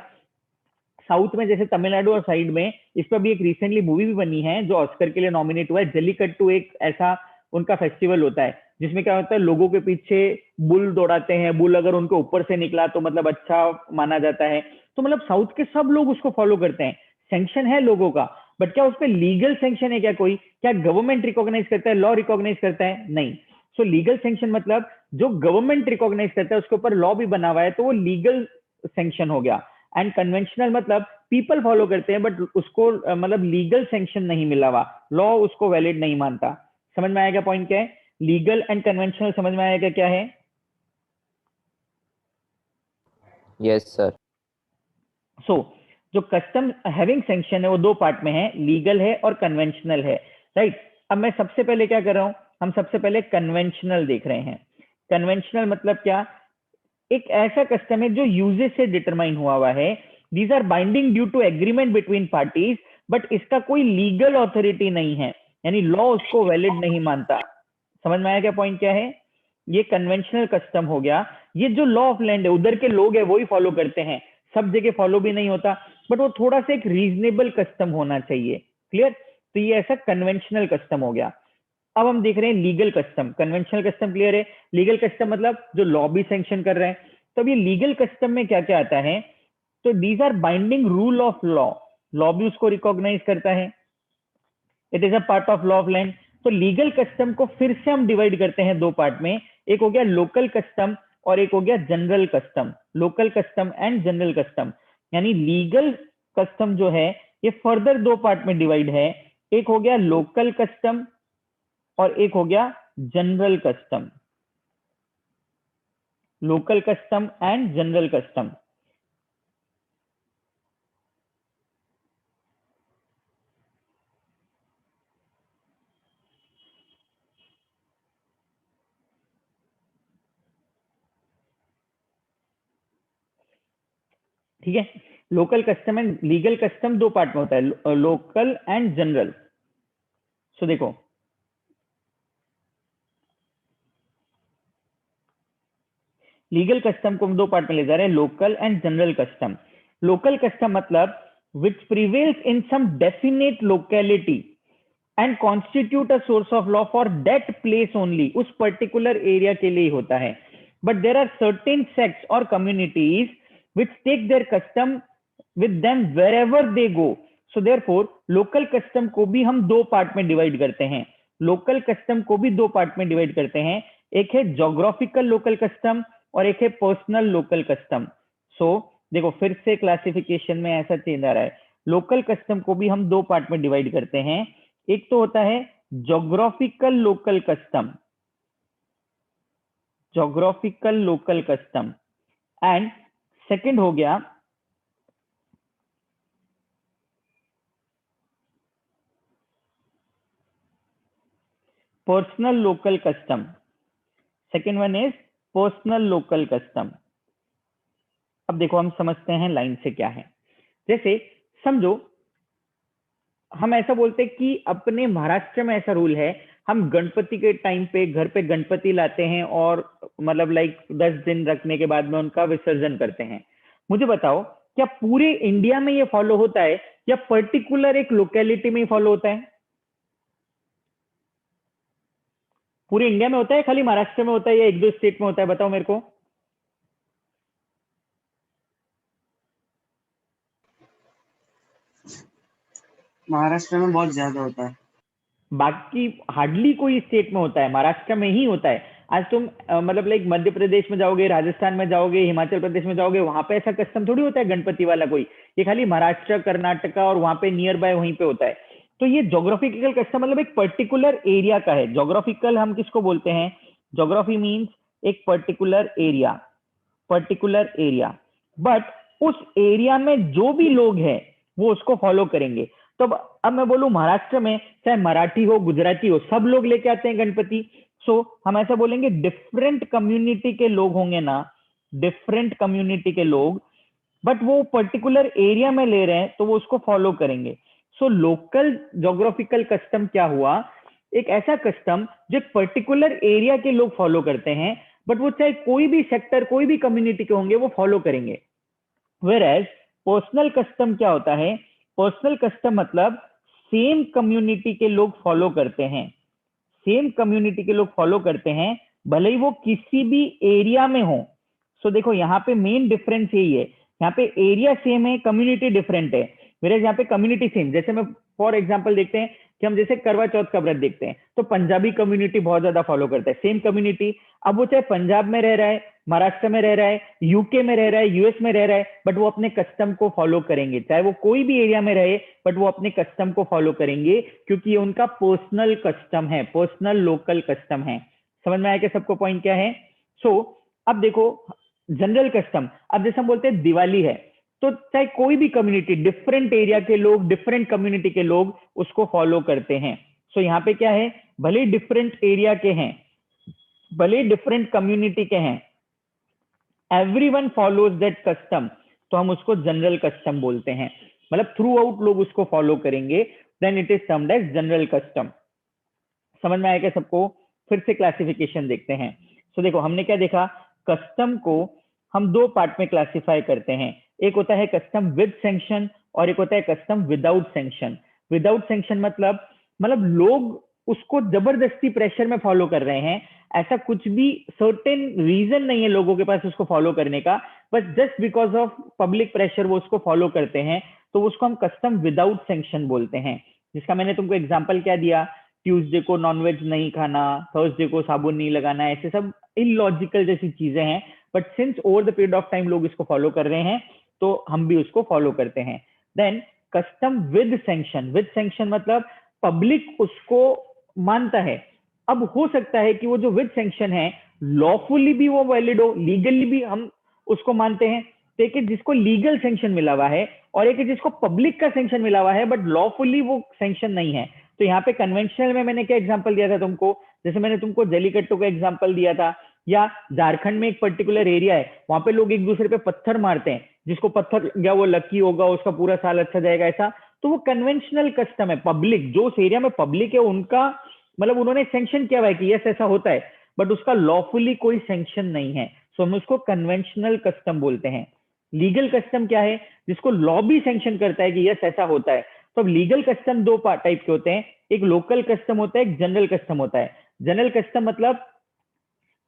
[SPEAKER 1] साउथ में जैसे तमिलनाडु और साइड में इस पर भी एक रिसेंटली मूवी भी बनी है जो ऑस्कर के लिए नॉमिनेट हुआ है, जल्लीकट्टू एक ऐसा उनका फेस्टिवल होता है जिसमें क्या होता है, लोगों के पीछे बुल दौड़ाते हैं, बुल अगर उनके ऊपर से निकला तो मतलब अच्छा माना जाता है। तो मतलब साउथ के सब लोग उसको फॉलो करते हैं, सैंक्शन है लोगों का, बट क्या उस पर लीगल सैंक्शन है क्या कोई? क्या गवर्नमेंट रिकॉग्नाइज करता है, लॉ रिकॉग्नाइज करता है? नहीं। सो लीगल सैंक्शन मतलब जो गवर्नमेंट रिकॉग्नाइज करता है उसके ऊपर लॉ भी बना हुआ है, तो वो लीगल सैंक्शन हो गया। एंड कन्वेंशनल मतलब पीपल फॉलो करते हैं बट उसको मतलब लीगल सैंक्शन नहीं मिला हुआ, लॉ उसको वैलिड नहीं मानता। समझ में आएगा पॉइंट क्या है? लीगल एंड कन्वेंशनल समझ में आएगा क्या है?
[SPEAKER 4] Yes sir.
[SPEAKER 1] सो जो कस्टम हैविंग सैंक्शन है वो दो पार्ट में है, लीगल है और कन्वेंशनल है, राइट। अब मैं सबसे पहले क्या कर रहा हूं, हम सबसे पहले कन्वेंशनल देख रहे हैं। कन्वेंशनल मतलब क्या? एक ऐसा कस्टम है जो यूजेस से डिटरमाइन हुआ है, these are binding due to agreement between parties, but इसका कोई लीगल ऑथोरिटी नहीं है, यानी लॉ उसको वैलिड नहीं मानता। समझ में आया क्या पॉइंट क्या है? ये कन्वेंशनल कस्टम हो गया। ये जो लॉ ऑफ लैंड है उधर के लोग है वही फॉलो करते हैं, सब जगह फॉलो भी नहीं होता, बट वो थोड़ा सा एक रीजनेबल कस्टम होना चाहिए। क्लियर? तो ये ऐसा कन्वेंशनल कस्टम हो गया। अब हम देख रहे हैं legal custom. Conventional custom clear है, लीगल कस्टम मतलब जो लॉ भी सैंक्शन कर रहे हैं। तो अब ये लीगल कस्टम में क्या क्या आता है? तो these are binding rule of law, law भी उसको रिकॉग्नाइज करता है, it is a part of law of land. तो लीगल कस्टम को फिर से हम डिवाइड करते हैं दो पार्ट में, एक हो गया लोकल कस्टम और एक हो गया general custom, local custom and general custom. यानी लीगल कस्टम जो है ये फर्दर दो पार्ट में डिवाइड है, एक हो गया लोकल कस्टम और एक हो गया general custom, local custom and general custom. ठीक है, local custom and legal custom दो पार्ट में होता है, लोकल एंड जनरल। सो देखो लीगल कस्टम को हम दो पार्ट में ले जा रहे हैं, local and general custom. Local custom मतलब which prevails in some definite locality and constitute a source of law for that place only, उस पर्टिकुलर एरिया के लिए होता है। But there are certain sects और communities which take their custom with them wherever they go. So therefore local custom को भी हम दो पार्ट में डिवाइड करते हैं, लोकल कस्टम को भी दो पार्ट में डिवाइड करते हैं, एक है जोग्राफिकल लोकल कस्टम और एक है पर्सनल लोकल कस्टम। सो देखो फिर से क्लासिफिकेशन में ऐसा चेंज आ रहा है, लोकल कस्टम को भी हम दो पार्ट में डिवाइड करते हैं, एक तो होता है geographical local custom, geographical local custom, and second हो गया personal local custom. Second one is personal local custom. अब देखो हम समझते हैं लाइन से क्या है। जैसे समझो हम ऐसा बोलते हैं कि अपने महाराष्ट्र में ऐसा रूल है, हम गणपति के टाइम पे घर पे गणपति लाते हैं और मतलब लाइक 10 दिन रखने के बाद में उनका विसर्जन करते हैं। मुझे बताओ क्या पूरे इंडिया में ये फॉलो होता है या पर्टिकुलर एक लोकेलिटी में ही फॉलो होता है? पूरे इंडिया में होता है, खाली महाराष्ट्र में होता है या एक दो स्टेट में होता है? बताओ मेरे को।
[SPEAKER 3] महाराष्ट्र में बहुत ज्यादा होता है।
[SPEAKER 1] बाकी हार्डली कोई स्टेट में होता है, महाराष्ट्र में ही होता है। आज तुम मतलब लाइक मध्य प्रदेश में जाओगे, राजस्थान में जाओगे, हिमाचल प्रदेश में जाओगे, वहां पे ऐसा कस्टम थोड़ी होता है गणपति वाला कोई, ये खाली महाराष्ट्र, कर्नाटका और वहां पे नियर बाय वहीं पे होता है। तो ये जोग्राफिकल कस्टम मतलब एक पर्टिकुलर एरिया का है। जोग्राफिकल हम किसको बोलते हैं? जोग्राफी मीन्स एक particular area, particular area, but उस एरिया में जो भी लोग हैं वो उसको फॉलो करेंगे। तो अब मैं बोलूं महाराष्ट्र में चाहे मराठी हो, गुजराती हो, सब लोग लेके आते हैं गणपति। सो हम ऐसा बोलेंगे डिफरेंट कम्युनिटी के लोग होंगे ना, डिफरेंट कम्युनिटी के लोग, बट वो पर्टिकुलर एरिया में ले रहे हैं तो वो उसको फॉलो करेंगे। सो लोकल जोग्राफिकल कस्टम क्या हुआ? एक ऐसा कस्टम जो एक पर्टिकुलर एरिया के लोग फॉलो करते हैं, बट वो चाहे कोई भी सेक्टर, कोई भी कम्युनिटी के होंगे, वो फॉलो करेंगे। वेयर पर्सनल कस्टम क्या होता है? पर्सनल कस्टम मतलब सेम कम्युनिटी के लोग फॉलो करते हैं, सेम कम्युनिटी के लोग फॉलो करते हैं, भले ही वो किसी भी एरिया में हो। सो देखो यहाँ पे मेन डिफरेंस यही है, यहाँ पे एरिया सेम है, कम्युनिटी डिफरेंट है। मेरे यहाँ पे कम्युनिटी सेम, जैसे मैं फॉर एग्जांपल देखते हैं कि हम जैसे करवा चौथ का व्रत देखते हैं तो पंजाबी कम्युनिटी बहुत ज्यादा फॉलो करता है, सेम कम्युनिटी। अब वो चाहे पंजाब में रह रहा है, महाराष्ट्र में रह रहा है, यूके में रह रहा है, यूएस में रह रहा है, बट वो अपने कस्टम को फॉलो करेंगे, चाहे वो कोई भी एरिया में रहे, बट वो अपने कस्टम को फॉलो करेंगे क्योंकि ये उनका पर्सनल कस्टम है, पर्सनल लोकल कस्टम है। समझ में आया कि सबको पॉइंट क्या है? सो अब देखो जनरल कस्टम, अब जैसे हम बोलते हैं दिवाली है, तो चाहे कोई भी कम्युनिटी, डिफरेंट एरिया के लोग, डिफरेंट कम्युनिटी के लोग उसको फॉलो करते हैं। सो यहाँ पे क्या है, भले डिफरेंट एरिया के हैं, भले डिफरेंट कम्युनिटी के हैं, एवरीवन फॉलोज दैट कस्टम, तो हम उसको जनरल कस्टम बोलते हैं। मतलब थ्रू आउट लोग उसको फॉलो करेंगे, then it is termed as general custom. समझ में आया क्या सबको? फिर से क्लासिफिकेशन देखते हैं। सो देखो हमने क्या देखा, कस्टम को हम दो पार्ट में क्लासिफाई करते हैं, एक होता है कस्टम विद सैंक्शन और एक होता है custom without sanction. Without sanction मतलब लोग उसको जबरदस्ती प्रेशर में फॉलो कर रहे हैं, ऐसा कुछ भी सर्टेन रीजन नहीं है लोगों के पास उसको फॉलो करने का, बस just because of public pressure वो उसको फॉलो करते हैं, तो उसको हम कस्टम विदाउट सैंक्शन बोलते हैं। जिसका मैंने तुमको एग्जाम्पल क्या दिया, ट्यूसडे को नॉनवेज नहीं खाना, थर्सडे को साबुन नहीं लगाना, ऐसे सब इलॉजिकल जैसी चीजें हैं, but since over the period of time लोग इसको फॉलो कर रहे हैं तो हम भी उसको फॉलो करते हैं। देन कस्टम विद सैंक्शन मतलब पब्लिक उसको मानता है। अब हो सकता है कि वो जो विद सैंक्शन है लॉफुली भी वो वैलिड हो, लीगली भी हम उसको मानते हैं। तो एक जिसको लीगल सैंक्शन मिला हुआ है और एक जिसको पब्लिक का सैंक्शन मिला हुआ है बट लॉफुली वो सैंक्शन नहीं है। तो यहाँ पे कन्वेंशनल में मैंने क्या एग्जांपल दिया था तुमको, जैसे मैंने तुमको जलीकट्टू का एग्जांपल दिया था, या झारखंड में एक पर्टिकुलर एरिया है वहां पे लोग एक दूसरे पे पत्थर मारते हैं, जिसको पत्थर लग गया वो लकी होगा, उसका पूरा साल अच्छा जाएगा, ऐसा। तो वो कन्वेंशनल कस्टम है। पब्लिक जो उस एरिया में पब्लिक है उनका मतलब उन्होंने सैंक्शन किया हुआ है कि यस ऐसा होता है, बट उसका लॉफुली कोई सैंक्शन नहीं है। सो हम उसको कन्वेंशनल कस्टम बोलते हैं। लीगल कस्टम क्या है, जिसको लॉ भी सैंक्शन करता है कि यस ऐसा होता है। तो अब लीगल कस्टम दो टाइप के होते हैं, एक लोकल कस्टम होता है, एक जनरल कस्टम होता है। जनरल कस्टम मतलब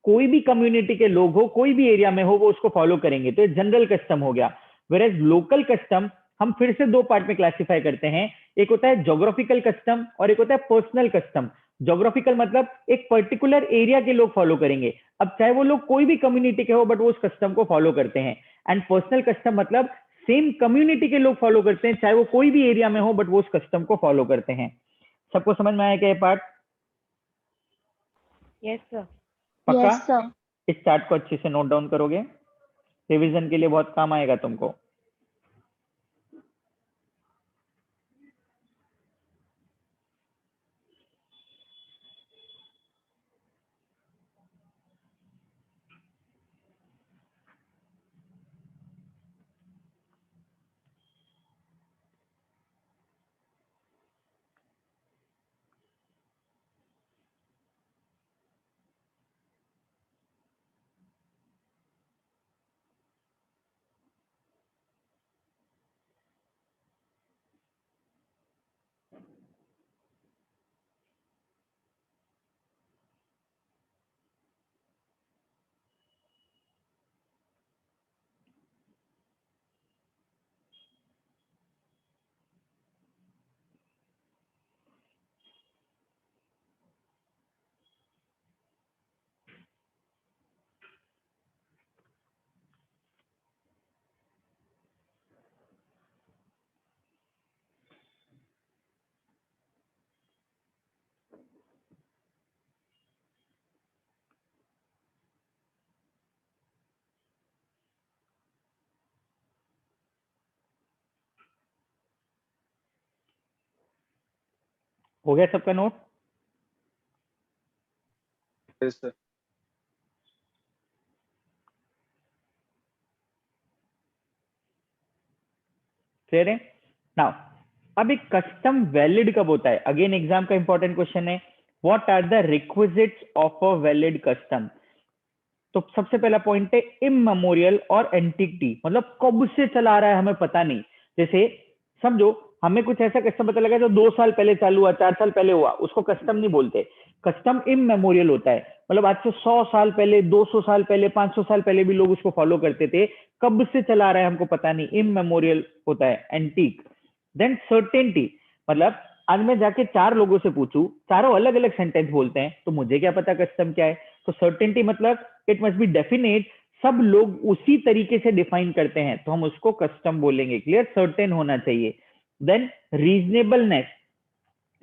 [SPEAKER 1] कोई भी कम्युनिटी के लोग हो, कोई भी एरिया में हो, वो उसको फॉलो करेंगे, तो ये जनरल कस्टम हो गया। वेयर लोकल कस्टम हम फिर से दो पार्ट में क्लासिफाई करते हैं, एक होता है जोग्राफिकल कस्टम और एक होता है पर्सनल कस्टम। जोग्राफिकल मतलब एक पर्टिकुलर एरिया के लोग फॉलो करेंगे, अब चाहे वो लोग कोई भी कम्युनिटी के हो बट वो उस कस्टम को फॉलो करते हैं। एंड पर्सनल कस्टम मतलब सेम कम्युनिटी के लोग फॉलो करते हैं, चाहे वो कोई भी एरिया में हो बट वो उस कस्टम को फॉलो करते हैं। सबको समझ में आया क्या ये पार्ट?
[SPEAKER 2] Yes, sir.
[SPEAKER 1] पक्का?
[SPEAKER 2] Yes, sir.
[SPEAKER 1] इस चार्ट को अच्छे से नोट डाउन करोगे, रिवीजन के लिए बहुत काम आएगा तुमको। हो गया सबका नोट?
[SPEAKER 5] Yes, sir.
[SPEAKER 1] क्लियर है? नाउ अब एक कस्टम वैलिड कब होता है? अगेन एग्जाम का इंपॉर्टेंट क्वेश्चन है, what are the requisites of a valid custom? तो सबसे पहला पॉइंट है इममेमोरियल और एंटिक्विटी, मतलब कब से चला आ रहा है हमें पता नहीं। जैसे समझो हमें कुछ ऐसा कस्टम पता लगा जो 2 साल पहले चालू हुआ, 4 साल पहले हुआ, उसको कस्टम नहीं बोलते। कस्टम इममेमोरियल होता है, मतलब आज से 100 साल पहले, 200 साल पहले, 500 साल पहले भी लोग उसको फॉलो करते थे, कब से चला आ रहा है हमको पता नहीं, इममेमोरियल होता है। एंटीक। देन सर्टेनिटी, मतलब आज मैं जाके 4 लोगों से पूछूं, चारों अलग अलग सेंटेंस बोलते हैं, तो मुझे क्या पता कस्टम क्या है। तो सर्टेनिटी मतलब इट मस्ट बी डेफिनेट, सब लोग उसी तरीके से डिफाइन करते हैं, तो हम उसको कस्टम बोलेंगे। क्लियर? सर्टेन होना चाहिए। देन रीजनेबलनेस,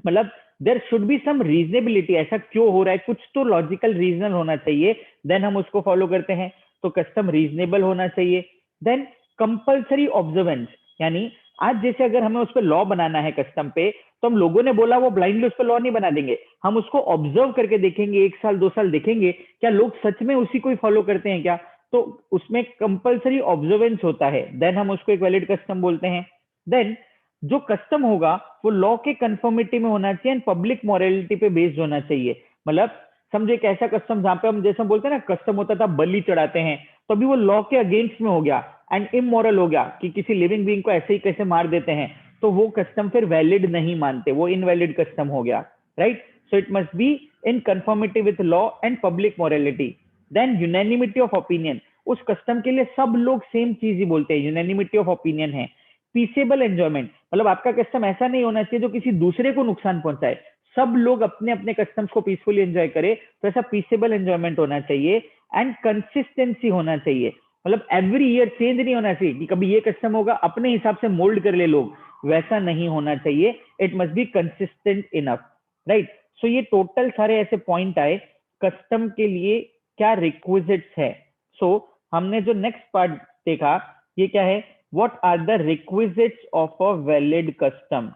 [SPEAKER 1] मतलब there should be some reasonability, ऐसा क्यों हो रहा है, कुछ तो लॉजिकल रीजन होना चाहिए, देन हम उसको फॉलो करते हैं, तो कस्टम रीजनेबल होना चाहिए। देन कंपल्सरी ऑब्जर्वेंस, यानी आज जैसे अगर हमें उस पर लॉ बनाना है कस्टम पे, तो हम लोगों ने बोला वो ब्लाइंडली उस पर लॉ नहीं बना देंगे, हम उसको ऑब्जर्व करके देखेंगे, 1 साल 2 साल देखेंगे क्या लोग सच में उसी को ही फॉलो करते हैं क्या, तो उसमें कंपल्सरी ऑब्जर्वेंस होता है, देन हम उसको एक वैलिड कस्टम बोलते हैं। देन जो कस्टम होगा वो लॉ के कंफर्मिटी में होना चाहिए एंड पब्लिक मॉरलिटी पे बेस्ड होना चाहिए। मतलब समझो एक ऐसा कस्टम जहां पे हम जैसे हम बोलते हैं ना, कस्टम होता था बलि चढ़ाते हैं, तो अभी वो लॉ के अगेंस्ट में हो गया एंड इमोरल हो गया कि किसी लिविंग बीइंग को ऐसे ही कैसे मार देते हैं, तो वो कस्टम फिर वैलिड नहीं मानते, वो इनवैलिड कस्टम हो गया। Right? So it must be in conformity with law and public morality. Then unanimity of opinion, उस कस्टम के लिए सब लोग सेम चीज ही बोलते हैं, यूनैनिमिटी ऑफ ओपिनियन है। पीसेबल एंजॉयमेंट, मतलब आपका कस्टम ऐसा नहीं होना चाहिए जो किसी दूसरे को नुकसान पहुंचाए, सब लोग अपने अपने कस्टम्स को पीसफुली एंजॉय करें, तो ऐसा पीसेबल एंजॉयमेंट होना चाहिए एंड कंसिस्टेंसी होना चाहिए। मतलब एवरी ईयर चेंज नहीं होना चाहिए कि कभी ये कस्टम होगा अपने हिसाब से मोल्ड कर ले लोग, वैसा नहीं होना चाहिए। It must be consistent enough, right. So ये टोटल सारे ऐसे पॉइंट आए कस्टम के लिए क्या रिक्विजिट्स है। सो हमने जो नेक्स्ट पार्ट देखा ये क्या है, what are the requisites of a valid custom.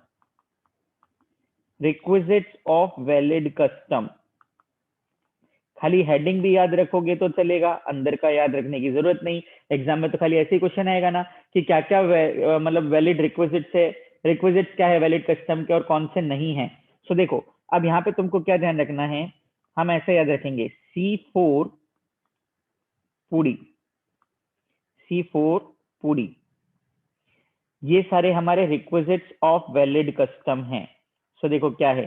[SPEAKER 1] Requisites of valid custom, खाली हेडिंग भी याद रखोगे तो चलेगा, अंदर का याद रखने की जरूरत नहीं। एग्जाम में तो खाली ऐसे ही क्वेश्चन आएगा ना कि क्या क्या मतलब वैलिड रिक्विजिट्स है, रिक्विजिट्स क्या है वैलिड कस्टम के और कौन से नहीं है। सो देखो अब यहाँ पे तुमको क्या ध्यान रखना है, हम ऐसे याद रखेंगे C4 पूरी, C4 पूरी, ये सारे हमारे रिक्विजिट्स ऑफ वैलिड कस्टम हैं। सो देखो क्या है,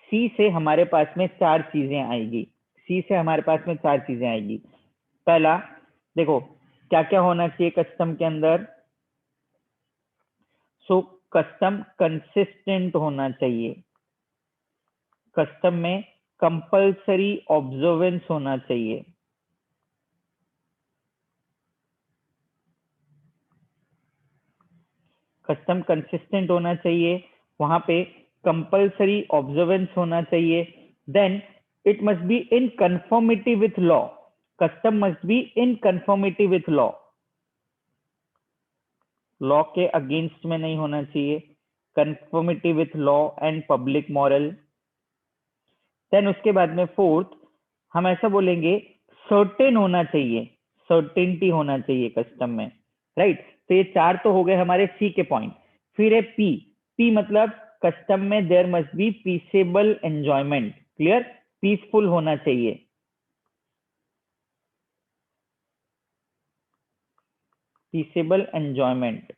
[SPEAKER 1] सी से हमारे पास में 4 चीजें आएगी, सी से हमारे पास में 4 चीजें आएगी। पहला देखो क्या क्या होना चाहिए कस्टम के अंदर। सो कस्टम कंसिस्टेंट होना चाहिए, कस्टम में कंपल्सरी ऑब्जर्वेंस होना चाहिए, कस्टम कंसिस्टेंट होना चाहिए, वहां पे कंपल्सरी ऑब्जर्वेंस होना चाहिए। Then it must be in conformity with law, custom must be in conformity with law, law के अगेंस्ट में नहीं होना चाहिए, conformity with law and public moral. Then उसके बाद में फोर्थ हम ऐसा बोलेंगे सर्टेन होना चाहिए, सर्टेनिटी होना चाहिए कस्टम में, राइट। तो ये 4 तो हो गए हमारे सी के पॉइंट। फिर है पी, पी मतलब कस्टम में there must be peaceable enjoyment, clear, peaceful होना चाहिए। Peaceable enjoyment.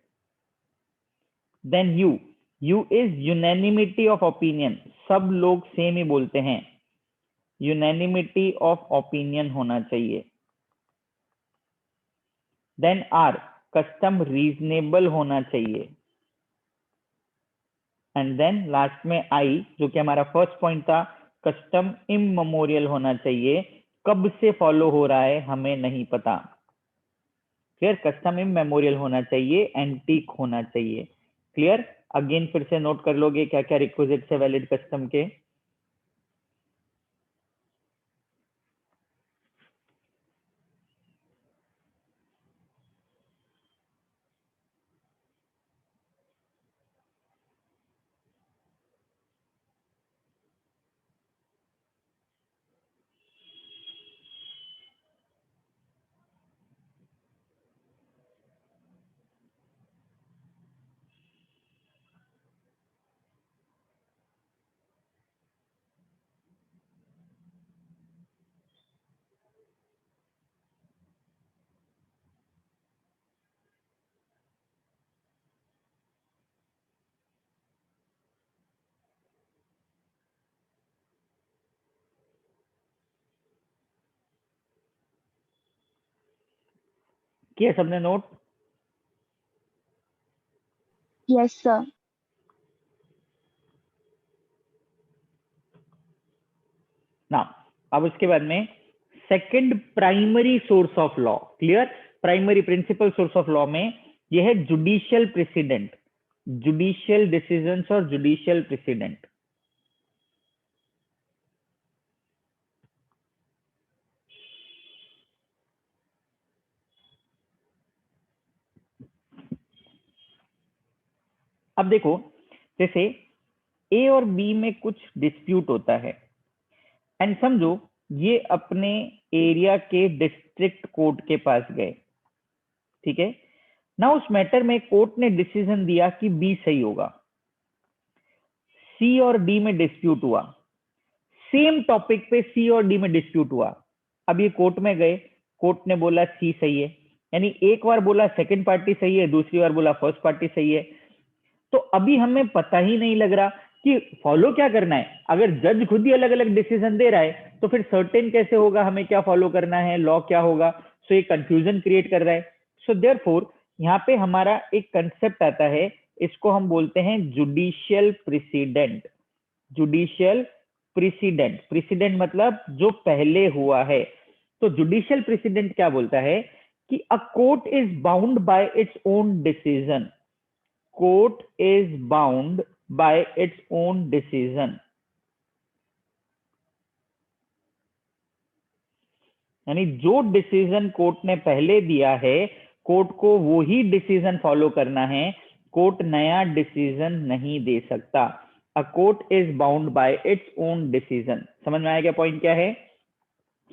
[SPEAKER 1] Then U, U is unanimity of opinion, सब लोग सेम ही बोलते हैं, यूनैनिमिटी ऑफ ओपिनियन होना चाहिए। देन आर, कस्टम रीजनेबल होना चाहिए। एंड देन लास्ट में आई जो कि हमारा फर्स्ट पॉइंट था, कस्टम इममेमोरियल होना चाहिए, कब से फॉलो हो रहा है हमें नहीं पता, क्लियर, कस्टम इममेमोरियल होना चाहिए, एंटीक होना चाहिए, क्लियर। अगेन फिर से नोट कर लोगे क्या क्या रिक्विजिट्स है वैलिड कस्टम के। किया सबने नोट?
[SPEAKER 2] Yes, sir.
[SPEAKER 1] ना अब उसके बाद में second primary source of law, clear, primary principal source of law में यह है जुडिशियल प्रेसिडेंट, जुडिशियल डिसीजंस और जुडिशियल प्रेसिडेंट। अब देखो जैसे ए और बी में कुछ डिस्प्यूट होता है एंड समझो ये अपने एरिया के डिस्ट्रिक्ट कोर्ट के पास गए, ठीक है ना, उस मैटर में कोर्ट ने डिसीजन दिया कि बी सही होगा, सी और डी में डिस्प्यूट हुआ, सेम टॉपिक पे सी और डी में डिस्प्यूट हुआ। अब ये कोर्ट में गए, कोर्ट ने बोला सी सही है, यानी एक बार बोला सेकंड पार्टी सही है, दूसरी बार बोला फर्स्ट पार्टी सही है। तो अभी हमें पता ही नहीं लग रहा कि फॉलो क्या करना है। अगर जज खुद ही अलग अलग डिसीजन दे रहा है तो फिर सर्टेन कैसे होगा हमें क्या फॉलो करना है, लॉ क्या होगा। सो ये कंफ्यूजन क्रिएट कर रहा है। सो देयरफॉर यहाँ पे हमारा एक कंसेप्ट आता है, इसको हम बोलते हैं judicial precedent, judicial president, president मतलब जो पहले हुआ है। तो जुडिशियल प्रेसिडेंट क्या बोलता है कि अ court is bound by its own decision, court is bound by its own decision, यानी जो डिसीजन कोर्ट ने पहले दिया है कोर्ट को वो ही डिसीजन फॉलो करना है, कोर्ट नया डिसीजन नहीं दे सकता। अ court is bound by its own decision. समझ में आया क्या पॉइंट क्या है?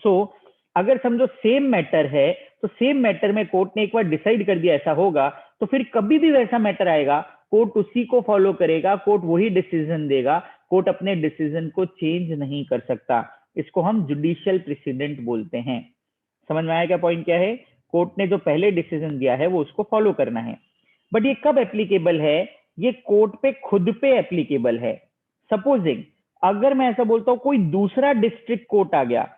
[SPEAKER 1] सो अगर समझो सेम मैटर है तो सेम मैटर में कोर्ट ने एक बार डिसाइड कर दिया ऐसा होगा, तो फिर कभी भी वैसा मैटर आएगा कोर्ट उसी को फॉलो करेगा, कोर्ट वही डिसीजन देगा, कोर्ट अपने डिसीजन को चेंज नहीं कर सकता। इसको हम जुडिशियल प्रेसिडेंट बोलते हैं। समझ में आया क्या पॉइंट क्या है? कोर्ट ने जो पहले डिसीजन दिया है वो उसको फॉलो करना है। बट ये कब एप्लीकेबल है? ये कोर्ट पे खुद पे एप्लीकेबल है। सपोजिंग अगर मैं ऐसा बोलता हूं कोई दूसरा डिस्ट्रिक्ट कोर्ट आ गया,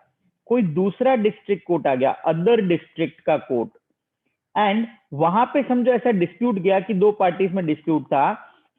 [SPEAKER 1] कोई दूसरा डिस्ट्रिक्ट कोर्ट आ गया, अदर डिस्ट्रिक्ट का कोर्ट, एंड वहां पे समझो ऐसा डिस्प्यूट गया कि दो पार्टीज में डिस्प्यूट था,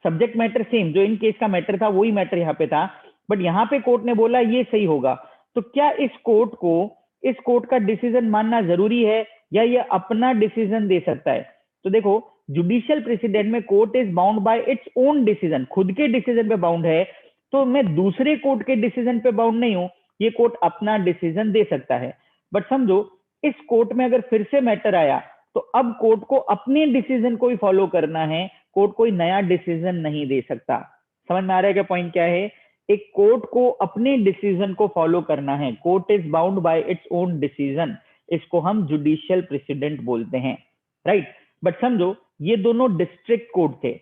[SPEAKER 1] सब्जेक्ट मैटर सेम, जो इन केस का मैटर था वही मैटर यहाँ पे था, बट यहाँ पे कोर्ट ने बोला ये सही होगा, तो क्या इस कोर्ट का डिसीजन मानना जरूरी है या ये अपना डिसीजन दे सकता है? तो देखो जुडिशियल प्रेसिडेंट में court is bound by its own decision, खुद के डिसीजन पे बाउंड है, तो मैं दूसरे कोर्ट के डिसीजन पे बाउंड नहीं हूं, ये कोर्ट अपना डिसीजन दे सकता है। बट समझो इस कोर्ट में अगर फिर से मैटर आया तो अब कोर्ट को अपने डिसीजन को ही फॉलो करना है, कोर्ट कोई नया डिसीजन नहीं दे सकता। समझ में आ रहा है क्या पॉइंट क्या है? एक कोर्ट को अपने डिसीजन को फॉलो करना है, court is bound by its own decision, इसको हम जुडिशियल प्रेसिडेंट बोलते हैं, राइट? बट समझो ये दोनों डिस्ट्रिक्ट कोर्ट थे,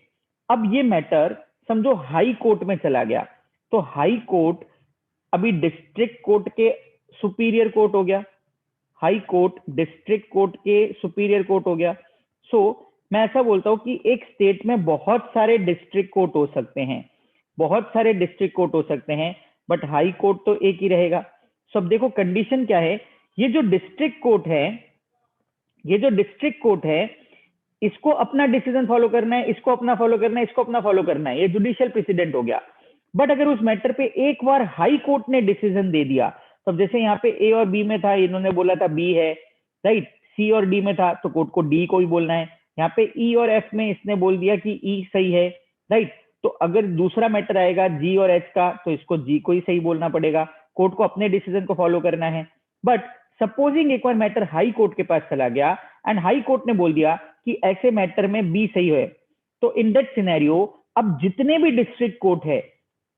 [SPEAKER 1] अब ये मैटर समझो हाई कोर्ट में चला गया, तो हाई कोर्ट अभी डिस्ट्रिक्ट कोर्ट के सुपीरियर कोर्ट हो गया, हाई कोर्ट डिस्ट्रिक्ट कोर्ट के सुपीरियर कोर्ट हो गया। सो मैं ऐसा बोलता हूं कि एक स्टेट में बहुत सारे डिस्ट्रिक्ट कोर्ट हो सकते हैं, बहुत सारे डिस्ट्रिक्ट कोर्ट हो सकते हैं, बट हाई कोर्ट तो एक ही रहेगा। सो अब देखो कंडीशन क्या है, ये जो डिस्ट्रिक्ट कोर्ट है, ये जो डिस्ट्रिक्ट कोर्ट है, इसको अपना डिसीजन फॉलो करना है, इसको अपना फॉलो करना है, इसको अपना फॉलो करना है, ये जुडिशियल प्रेसिडेंट हो गया। बट अगर उस मैटर पे एक बार हाई कोर्ट ने डिसीजन दे दिया, तो जैसे यहाँ पे ए और बी में था, इन्होंने बोला था बी है, राइट? सी और डी में था तो कोर्ट को डी को ही बोलना है। यहाँ पे ई और एफ में इसने बोल दिया कि ई सही है, राइट? तो अगर दूसरा मैटर आएगा जी और एच का, तो इसको जी को ही सही बोलना पड़ेगा, कोर्ट को अपने डिसीजन को फॉलो करना है। बट सपोजिंग एक बार मैटर हाई कोर्ट के पास चला गया एंड हाई कोर्ट ने बोल दिया कि ऐसे मैटर में बी सही है, तो इन दैट सिनेरियो अब जितने भी डिस्ट्रिक्ट कोर्ट है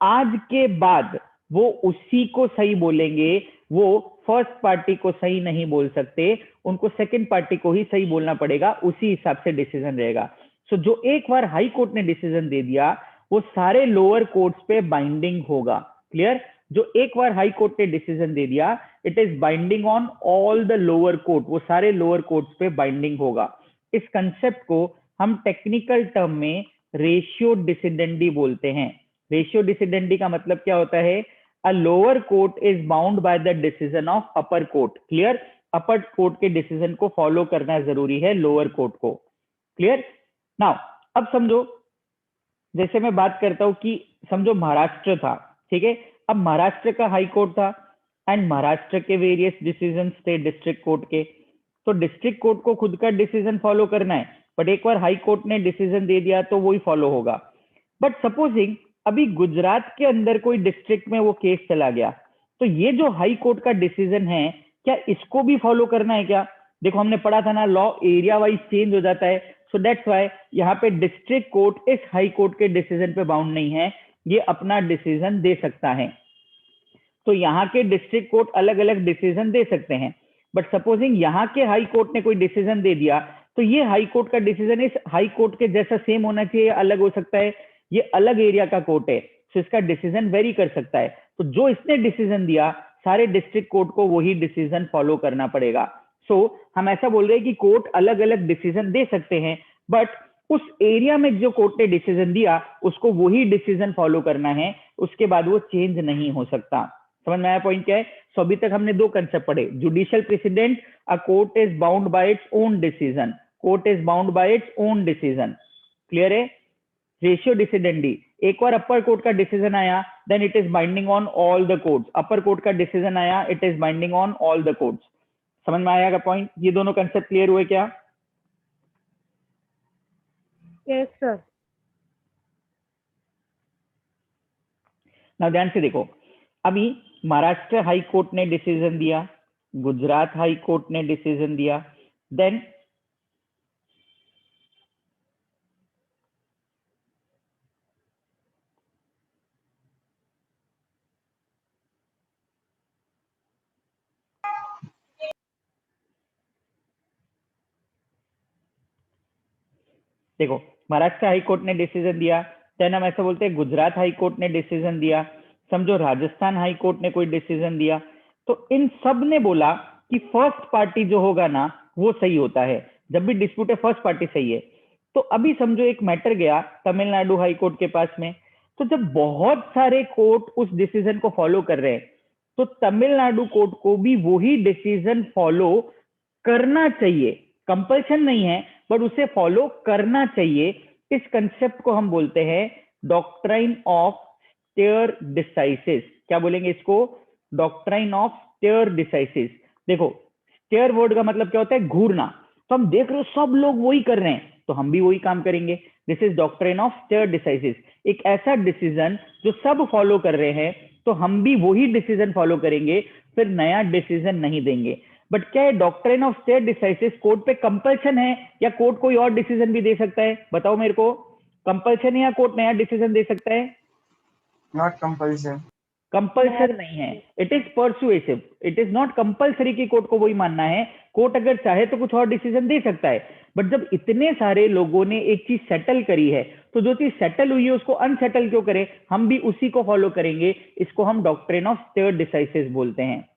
[SPEAKER 1] आज के बाद वो उसी को सही बोलेंगे, वो फर्स्ट पार्टी को सही नहीं बोल सकते, उनको सेकंड पार्टी को ही सही बोलना पड़ेगा, उसी हिसाब से डिसीजन रहेगा। सो जो एक बार हाई कोर्ट ने डिसीजन दे दिया वो सारे लोअर कोर्ट्स पे बाइंडिंग होगा। क्लियर? जो एक बार हाई कोर्ट ने डिसीजन दे दिया it is binding on all the lower court, वो सारे लोअर कोर्ट्स पे बाइंडिंग होगा। इस कंसेप्ट को हम टेक्निकल टर्म में रेशियो डिसिडेंडी बोलते हैं। रेशियो डिसिडेंडी का मतलब क्या होता है? A lower court is bound by the decision of upper court. Clear? Upper court के डिसीजन को फॉलो करना जरूरी है लोअर कोर्ट को। क्लियर? नाउ अब समझो, जैसे मैं बात करता हूं कि समझो महाराष्ट्र था, ठीक है? अब महाराष्ट्र का हाई कोर्ट था एंड महाराष्ट्र के वेरियस डिसीजन थे डिस्ट्रिक्ट कोर्ट के, तो डिस्ट्रिक्ट कोर्ट को खुद का डिसीजन फॉलो करना है, बट एक बार हाई कोर्ट ने डिसीजन दे दिया तो वही फॉलो होगा। बट सपोजिंग अभी गुजरात के अंदर कोई डिस्ट्रिक्ट में वो केस चला गया, तो ये जो हाई कोर्ट का डिसीजन है क्या इसको भी फॉलो करना है क्या? देखो हमने पढ़ा था ना, लॉ एरिया वाइज चेंज हो जाता है, सो दैट्स व्हाई यहाँ पे डिस्ट्रिक्ट कोर्ट इस हाई कोर्ट के डिसीजन पे बाउंड नहीं है, ये अपना डिसीजन दे सकता है। तो यहाँ के डिस्ट्रिक्ट कोर्ट अलग अलग डिसीजन दे सकते हैं, बट सपोजिंग यहाँ के हाई कोर्ट ने कोई डिसीजन दे दिया तो ये हाई कोर्ट का डिसीजन इस हाई कोर्ट के जैसा सेम होना चाहिए, अलग हो सकता है, ये अलग एरिया का कोर्ट है, तो इसका डिसीजन वेरी कर सकता है। तो जो इसने डिसीजन दिया सारे डिस्ट्रिक्ट कोर्ट को वही डिसीजन फॉलो करना पड़ेगा। सो हम ऐसा बोल रहे हैं कि कोर्ट अलग अलग डिसीजन दे सकते हैं, बट उस एरिया में जो कोर्ट ने डिसीजन दिया उसको वही डिसीजन फॉलो करना है, उसके बाद वो चेंज नहीं हो सकता। समझ में आया पॉइंट क्या है? सो अभी तक हमने दो कंसेप्ट पढ़े, judicial precedent, a court is bound by its own decision, court is bound by its own decision. Clear है? रेशियो डिसिडेंडी, एक बार अपर कोर्ट का डिसीजन आया then it is binding on all the courts. Upper court का decision आया, it is binding on all the courts. समझ में आएगा पॉइंट? ये दोनों कंसेप्ट क्लियर हुए क्या?
[SPEAKER 5] Yes sir.
[SPEAKER 1] ना ध्यान से देखो, अभी महाराष्ट्र हाई कोर्ट ने डिसीजन दिया, गुजरात हाई कोर्ट ने डिसीजन दिया, देन देखो महाराष्ट्र हाई कोर्ट ने डिसीजन दिया, देन हम ऐसा बोलते हैं गुजरात हाई कोर्ट ने डिसीजन दिया, समझो राजस्थान हाई कोर्ट ने कोई डिसीजन दिया। तो इन सब ने बोला कि फर्स्ट पार्टी जो होगा ना वो सही होता है। जब भी डिस्प्यूट है फर्स्ट पार्टी सही है। तो अभी समझो एक मैटर गया तमिलनाडु हाई कोर्ट के पास में, तो जब बहुत सारे कोर्ट उस डिसीजन को फॉलो कर रहे हैं तो तमिलनाडु कोर्ट को भी वही डिसीजन फॉलो करना चाहिए। कंपल्शन नहीं है बट उसे फॉलो करना चाहिए। इस कंसेप्ट को हम बोलते हैं डॉक्ट्राइन ऑफ स्टेयर डिसाइसिस। क्या बोलेंगे इसको? Doctrine of stare decisis. देखो स्टेयर वर्ड का मतलब क्या होता है? घूरना। तो हम देख रहे हो सब लोग वही कर रहे हैं तो हम भी वही काम करेंगे। This is doctrine of stare decisis. एक ऐसा डिसीजन जो सब फॉलो कर रहे हैं तो हम भी वही डिसीजन फॉलो करेंगे, फिर नया डिसीजन नहीं देंगे। बट क्या है doctrine of stare decisis court पे कंपल्शन है या कोर्ट कोई और डिसीजन भी दे सकता है? बताओ मेरे को, कंपल्शन है या कोर्ट नया डिसीजन दे सकता है?
[SPEAKER 3] Not compulsion.
[SPEAKER 1] कंपल्सन नहीं है, it is persuasive. It is not compulsory कि कोर्ट को वही मानना है। कोर्ट अगर चाहे तो कुछ और डिसीजन दे सकता है। बट जब इतने सारे लोगों ने एक चीज सेटल करी है तो जो चीज सेटल हुई है उसको अनसेटल क्यों करे? हम भी उसी को फॉलो करेंगे। इसको हम डॉक्ट्रिन ऑफ स्टेयर डिसाइसिस बोलते हैं।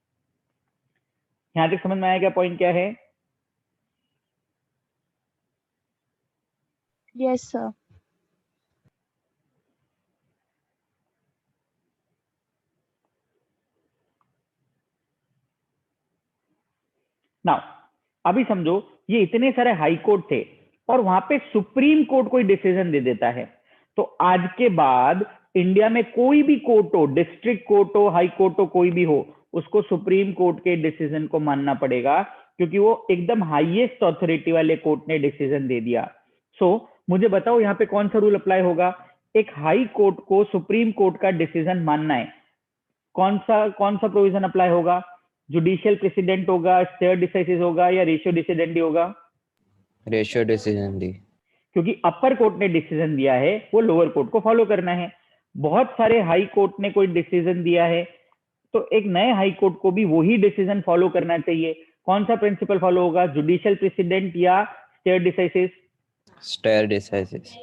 [SPEAKER 1] यहां तक समझ में आया क्या पॉइंट क्या है?
[SPEAKER 2] Yes, sir.
[SPEAKER 1] नाउ अभी समझो ये इतने सारे हाई कोर्ट थे और वहां पे सुप्रीम कोर्ट कोई डिसीजन दे देता है, तो आज के बाद इंडिया में कोई भी कोर्ट हो, डिस्ट्रिक्ट कोर्ट हो, हाई कोर्ट हो, कोई भी हो, उसको सुप्रीम कोर्ट के डिसीजन को मानना पड़ेगा क्योंकि वो एकदम हाईएस्ट अथॉरिटी वाले कोर्ट ने डिसीजन दे दिया। सो मुझे बताओ यहाँ पे कौन सा रूल अप्लाई होगा? एक हाई कोर्ट को सुप्रीम कोर्ट का डिसीजन मानना है, कौन सा प्रोविजन अप्लाई होगा? जुडिशियल प्रेसिडेंट होगा, स्टेयर डिसाइसिस होगा या रेशियो डिसिडेंडी होगा?
[SPEAKER 4] रेशियो डिसीजन दी।
[SPEAKER 1] क्योंकि अपर कोर्ट ने डिसीजन दिया है वो लोअर कोर्ट को फॉलो करना है। बहुत सारे हाई कोर्ट ने कोई डिसीजन दिया है तो एक नए हाई कोर्ट को भी वही डिसीजन फॉलो करना चाहिए। कौन सा प्रिंसिपल फॉलो होगा? जुडिशियल प्रेसिडेंट या stare decisis?
[SPEAKER 4] Stare decisis.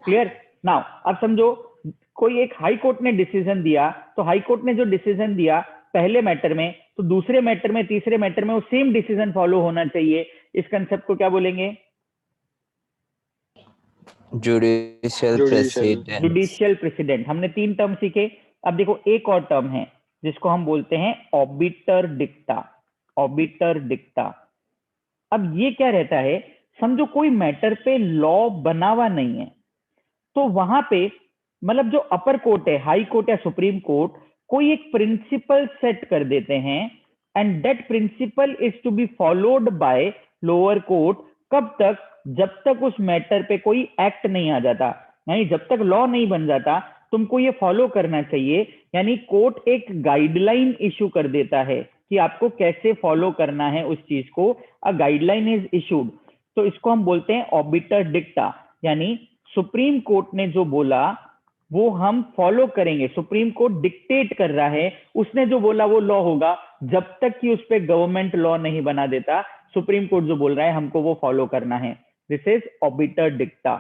[SPEAKER 1] Clear? Now अब समझो कोई एक हाई कोर्ट ने डिसीजन दिया, तो हाई कोर्ट ने जो डिसीजन दिया पहले मैटर में, तो दूसरे मैटर में, तीसरे मैटर में वो सेम डिसीजन फॉलो होना चाहिए। इस कंसेप्ट को क्या बोलेंगे?
[SPEAKER 4] Judicial precedent.
[SPEAKER 1] Judicial president. हमने 3 टर्म सीखे। अब देखो एक और टर्म है जिसको हम बोलते हैं ऑबिटर डिक्टा। ऑबिटर डिक्टा। अब ये क्या रहता है? समझो कोई मैटर पे लॉ बना हुआ नहीं है तो वहां पे मतलब जो अपर कोर्ट है, हाई कोर्ट या सुप्रीम कोर्ट, कोई एक प्रिंसिपल सेट कर देते हैं and that principle is to be followed by lower court. कब तक? जब तक उस मैटर पे कोई एक्ट नहीं आ जाता, यानी जब तक लॉ नहीं बन जाता तुमको ये फॉलो करना चाहिए। यानी कोर्ट एक गाइडलाइन इशू कर देता है कि आपको कैसे फॉलो करना है उस चीज को। A guideline is issued. तो इसको हम बोलते हैं ऑबिटर डिक्टा। यानी सुप्रीम कोर्ट ने जो बोला वो हम फॉलो करेंगे। सुप्रीम कोर्ट डिक्टेट कर रहा है, उसने जो बोला वो लॉ होगा जब तक कि उस पर गवर्नमेंट लॉ नहीं बना देता। सुप्रीम कोर्ट जो बोल रहा है हमको वो फॉलो करना है। This is obiter dicta.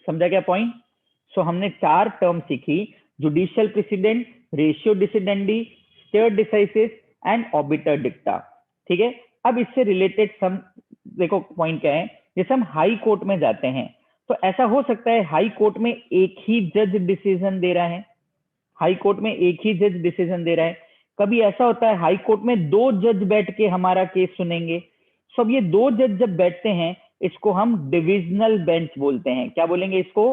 [SPEAKER 1] समझा क्या पॉइंट? सो हमने 4 टर्म सीखी, judicial precedent, ratio decidendi, stare decisis and obiter dicta. ठीक है? अब इससे रिलेटेड सम देखो पॉइंट क्या है। जैसे हम हाई कोर्ट में जाते हैं तो ऐसा हो सकता है हाई कोर्ट में एक ही जज डिसीजन दे रहा है। हाई कोर्ट में एक ही जज डिसीजन दे रहा है। कभी ऐसा होता है हाई कोर्ट में 2 जज बैठ के हमारा केस सुनेंगे। सब ये 2 जज जब बैठते हैं इसको हम डिविजनल बेंच बोलते हैं। क्या बोलेंगे इसको?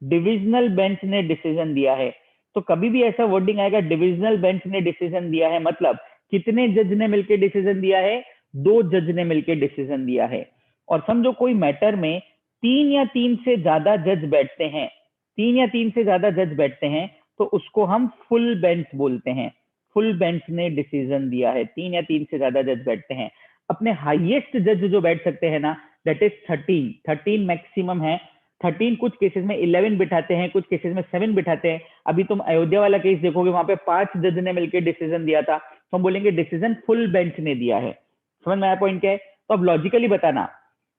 [SPEAKER 1] डिविजनल बेंच ने डिसीजन दिया है। तो कभी भी ऐसा वर्डिंग आएगा डिविजनल बेंच ने डिसीजन दिया है, मतलब कितने जज ने मिलकर डिसीजन दिया है, 2 जज ने मिलकर डिसीजन दिया है। और समझो कोई मैटर में 3 या 3 से ज्यादा जज बैठते हैं, 3 या 3 से ज्यादा जज बैठते हैं, तो उसको हम फुल बेंच बोलते हैं। फुल बेंच ने डिसीजन दिया है, 3 या 3 से ज्यादा जज बैठते हैं। अपने हाईएस्ट जज जो बैठ सकते हैं ना, दैट इज 13 मैक्सिमम है। 13 कुछ केसेस में 11 बिठाते हैं, कुछ केसेस में 7 बिठाते हैं। अभी तुम अयोध्या वाला केस देखोगे, वहां पे 5 जज ने मिलकर डिसीजन दिया था, तो हम बोलेंगे डिसीजन फुल बेंच ने दिया है। समझ में आया पॉइंट क्या है? तो अब लॉजिकली बताना,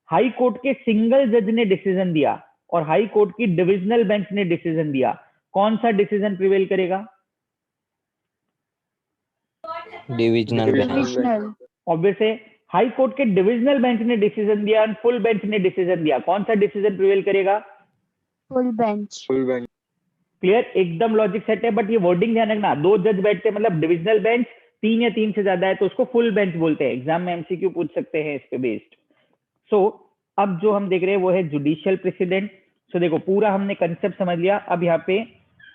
[SPEAKER 1] हाई कोर्ट के सिंगल जज ने डिसीजन दिया और हाई कोर्ट की डिविजनल बेंच ने डिसीजन दिया, कौन सा डिसीजन प्रिवेल करेगा?
[SPEAKER 4] Divisional bench.
[SPEAKER 2] Divisional.
[SPEAKER 1] ऑब्वियस है, हाई कोर्ट के डिविजनल बेंच ने डिसीजन दिया और फुल बेंच ने डिसीजन दिया, कौन सा डिसीजन प्रिवेल करेगा?
[SPEAKER 2] Full bench.
[SPEAKER 1] क्लियर? एकदम लॉजिक सेट है, बट ये वर्डिंग ध्यान रखना, 2 जज बैठते हैं मतलब डिविजनल बेंच, 3 या 3 से ज्यादा है तो उसको फुल बेंच बोलते हैं। एग्जाम में एमसीक्यू पूछ सकते हैं इस पे बेस्ड। सो अब जो हम देख रहे हैं वो है जुडिशियल प्रेसिडेंट। सो देखो पूरा हमने कंसेप्ट समझ लिया। अब यहाँ पे